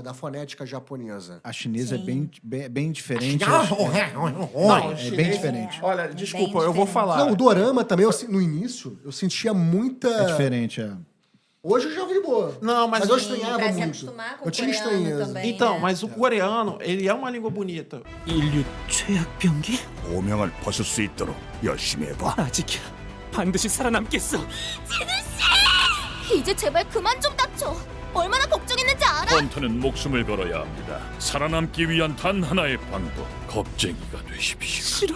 da fonética japonesa. A chinesa é bem diferente. Não, É bem diferente. Olha, bem desculpa, eu vou diferente. falar. Não, o dorama também, no início, eu sentia muita... É diferente, é. Hoje eu já vi boa. Não, mas... eu Sim, estranhava pra se muito. acostumar com Eu o tinha coreano estranheza. também. Então, né? mas o coreano, ele é uma língua bonita. 인류 최악 병기? 오명을 벗을 수 있도록 열심히 해봐. 아직이야. 반드시 살아남겠어. 이제 제발 그만 좀 다쳐. 얼마나 걱정했는지 알아? 헌터는 목숨을 걸어야 합니다. 살아남기 위한 단 하나의 방법. 겁쟁이가 되십시오. 싫어.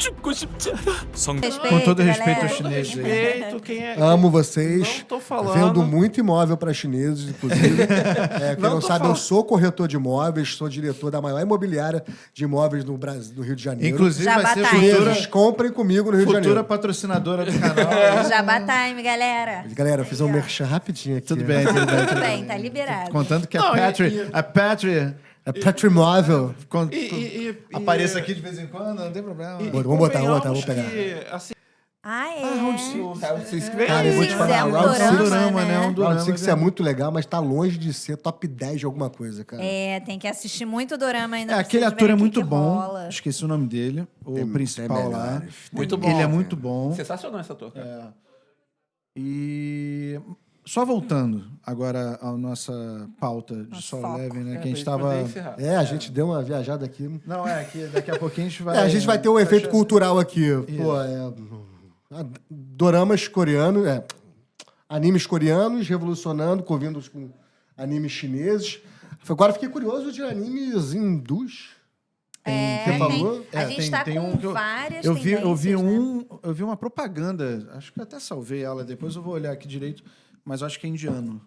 죽고 싶지 않아. Com todo respeito galera. aos chineses aí. Respeito, quem é... Amo vocês. Não tô falando. Vendo muito imóvel para chineses, inclusive. Quem Não não tô sabe, falando. eu sou corretor de imóveis, sou diretor da maior imobiliária de imóveis no Brasil, no Rio de Janeiro. Inclusive, vai ser Jabá Time. chineses, comprem comigo no Rio de futura Janeiro. patrocinadora do canal. Jabá Time, galera. Galera, eu fiz um merchan rapidinho aqui. Tudo bem, tudo bem. Tudo bem, tá liberado. Contando que Não, a Patri É Patrimóvel. apareça aqui de vez em quando, não tem problema. Vamos botar outra, convenhamos vamos pegar. que, assim, Ah, é? Cara, eu vou te Six falar, é um Round dorama, Six- dorama, né? Um Round dorama, 6 né? é muito legal, mas tá longe de ser top 10 de alguma coisa, cara. É, tem que assistir muito dorama ainda. pra Aquele vocês ator é verem o que muito que bom. rola. Esqueci o nome dele. O principal tem lá. melhores. Muito bom. Ele é muito bom. sensacional esse ator, cara. E só voltando agora à nossa pauta de Solo foco. Leveling, né? É, Que a gente pra tava... encerrar. A gente deu uma viajada aqui. Não, que daqui a pouquinho a gente vai... A gente vai ter um efeito fechar- cultural aqui. Pô, doramas coreanos, animes coreanos revolucionando, convindo com animes chineses. Agora fiquei curioso de animes hindus. Você falou? A gente tá com que várias eu vi tendências, né? eu vi uma propaganda, acho que eu até salvei ela, depois eu vou olhar aqui direito, mas eu acho que é indiano.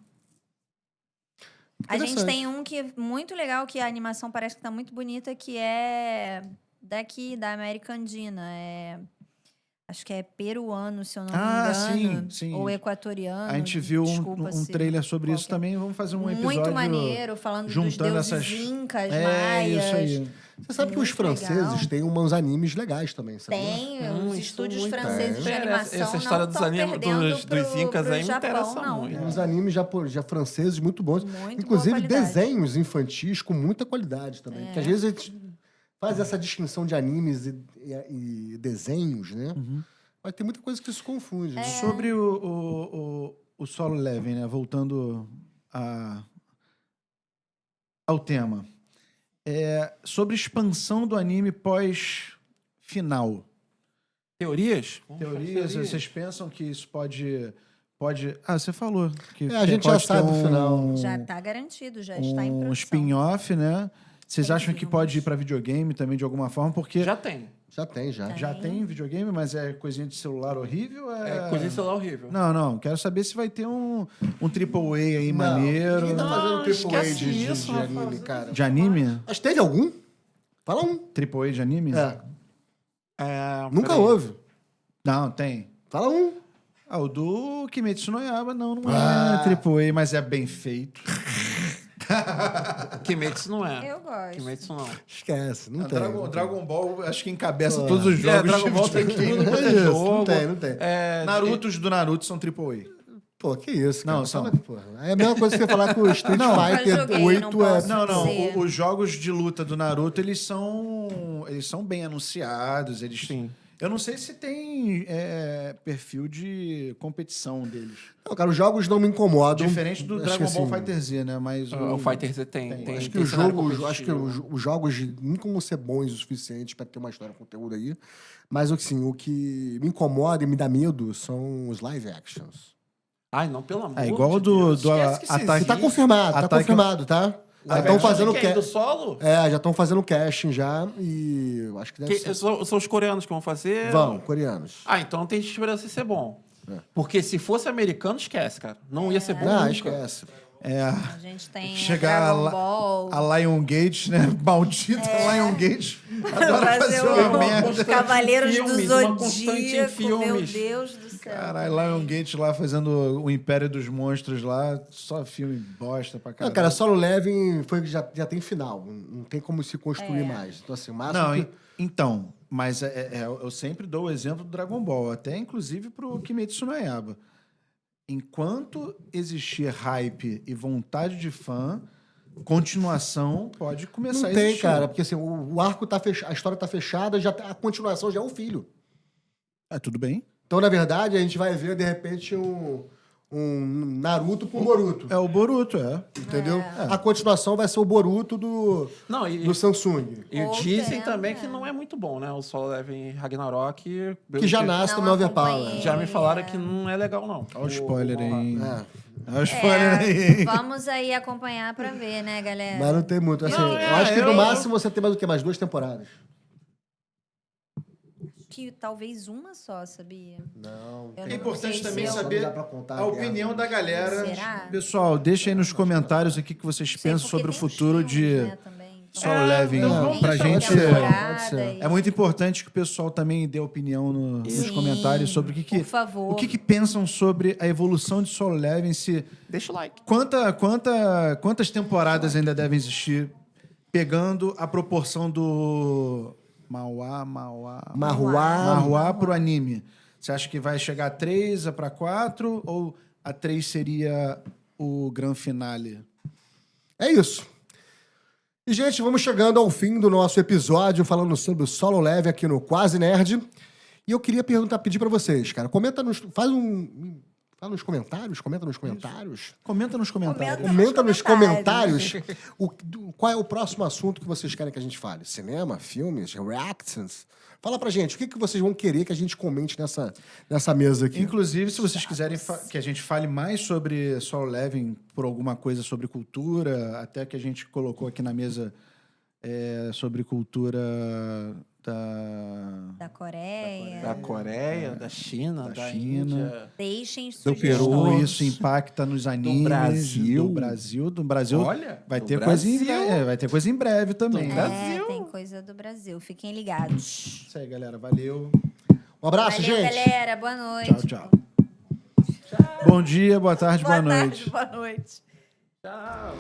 A gente Interessante. tem um que é muito legal, que a animação parece que tá muito bonita, que é daqui, da América Andina. Acho que é peruano, se eu não me Ah, engano. sim. Ou equatoriano. A gente viu desculpa um se- trailer sobre isso qualquer- também. Vamos fazer um episódio Muito maneiro, falando dos juntando deuses essas... incas, É, maias. isso aí. Você sabe que os Muito franceses legal. têm uns animes legais também, sabia? Tem, os isso estúdios muito franceses de interessa. animação Essa história não dos tão anim- perdendo dos incas pro aí me Japão, interessa não. muito. Uns animes já franceses muito bons. Muito Inclusive boa qualidade. desenhos infantis com muita qualidade também. Porque às vezes a gente faz essa distinção de animes e desenhos, né? Mas tem muita coisa que se confunde. né? Sobre o Solo Leveling, né? Voltando ao tema. Sobre expansão do anime pós-final. Teorias? Teorias, vocês pensam que isso pode... Ah, você falou. Que A gente já pode ter sabe o final. Já tá garantido, já está em produção. um spin-off, né? Vocês Tem acham que filmes. pode ir para videogame também de alguma forma? Porque Já tem. Já tem, já. já tem videogame, mas é coisinha de celular horrível? É coisa de celular horrível. Não. Quero saber se vai ter um AAA aí maneiro. Ninguém tá fazendo AAA esquece de isso, anime, rapaz. cara. De anime? Mas teve algum? Fala um. AAA de anime? Nunca peraí. houve. Não, tem. Fala um. Ah, o do Kimetsu no Yaiba não é Ah. AAA, mas é bem feito. Kimetsu não é. Eu gosto. Kimetsu não. Esquece, não tem. Dragon Ball acho que encabeça todos os jogos. Dragon Ball tem de tudo quanto é Isso, jogo. não tem. Narutos do Naruto são AAA. Pô, que isso, cara. Não, são. É a mesma coisa que você falar que o Street Nunca Fighter joguei, não 8 é... posso. Não. Dizer. Os jogos de luta do Naruto, eles são bem anunciados. Sim. Eu não sei se tem perfil de competição deles. Não, cara, os jogos não me incomodam. Diferente do Acho Dragon que, Ball assim, Fighter Z, né? Mas O Fighter Z tem. Acho que tem os cenário jogos, acho que competitivo. os jogos nem como ser bons o suficiente pra ter uma história, conteúdo aí. Mas assim, o que me incomoda e me dá medo são os live actions. Ai, não, pelo amor É igual de do Deus. Esquece que isso Ataque- Que existe. tá confirmado, Ataque- tá? Já Live estão action fazendo De quem? Do solo? já estão fazendo casting já e eu acho que deve ser. São os coreanos que vão fazer? Vão, coreanos. Ah, então tem esperança de ser bom. Porque se fosse americano, esquece, cara. Não ia ser bom Não, nunca. esquece. A gente tem chegar Dragon Ball. a Lion Gate, né? Maldita Lion Gate. Adoro Fazer uma merda. os Cavaleiros Filmes, do uma constante em Zodíaco, meu filmes. Deus do céu. Caralho, Lion Gate lá fazendo o Império dos Monstros lá. Só filme bosta pra Não, caralho. cara, Solo Leveling já tem final. Não tem como se construir mais. Então, assim, o máximo Não, que... então, mas eu sempre dou o exemplo do Dragon Ball, até inclusive pro Kimetsu no Yaiba. Enquanto existir hype e vontade de fã, continuação pode começar Não a tem, existir. cara, porque assim, o arco tá fechado, a história tá fechada, a continuação já é o filho. Tudo bem. Então, na verdade, a gente vai ver, de repente, um Naruto pro Boruto. É o Boruto, Entendeu? A continuação vai ser o Boruto do Samsung. E Ou dizem tem, também que não é muito bom, né? O Solo Leveling Ragnarok. Que já nasce Não no Overpower. acompanhei. Já me falaram que não é legal, não. Olha o spoiler aí. É. Olha o spoiler aí. Vamos aí acompanhar pra ver, né, galera? Mas não tem muito. Assim, Não, eu acho que no eu- máximo você tem mais o quê? Mais 2 temporadas. Que talvez uma só, sabia? Não. Eu É não importante sei também se eu- saber Não dá pra contar a opinião da galera. Será? Pessoal, deixa aí nos comentários aqui o que vocês Sei, pensam porque sobre o tem os futuro de filmes, né, também. Então, Solo Leveling. não, Pra tem gente... temporada e- É muito importante que o pessoal também dê opinião nos Sim, comentários sobre por favor. o que pensam sobre a evolução de Solo Leveling, se Deixa o like. quantas temporadas ainda devem existir, pegando a proporção do Marruá pro anime. Você acha que vai chegar a 3, pra 4, ou a 3 seria o grande finale? É isso. E, gente, vamos chegando ao fim do nosso episódio falando sobre o Solo Leveling aqui no Quase Nerd. E eu queria pedir pra vocês, cara, comenta nos comentários. Comenta nos comentários. Comenta nos comentários qual é o próximo assunto que vocês querem que a gente fale. Cinema, filmes, reactions. Fala pra gente, o que vocês vão querer que a gente comente nessa mesa aqui? Inclusive, se vocês quiserem que a gente fale mais sobre Solo Leveling, por alguma coisa sobre cultura, até que a gente colocou aqui na mesa sobre cultura Da Coreia. Da Coreia, da China, da China. Índia. Deixem Do Peru. sugestões. como isso impacta nos animes Brasil. Do Brasil. Olha, vai do ter Brasil. vai ter coisa em breve também. Do né? Brasil. Tem coisa do Brasil. Fiquem ligados. Isso aí, galera. Valeu. Um abraço, Valeu, gente. galera. Boa noite. Tchau, tchau. Bom dia, boa tarde, boa noite. Boa noite. Tchau.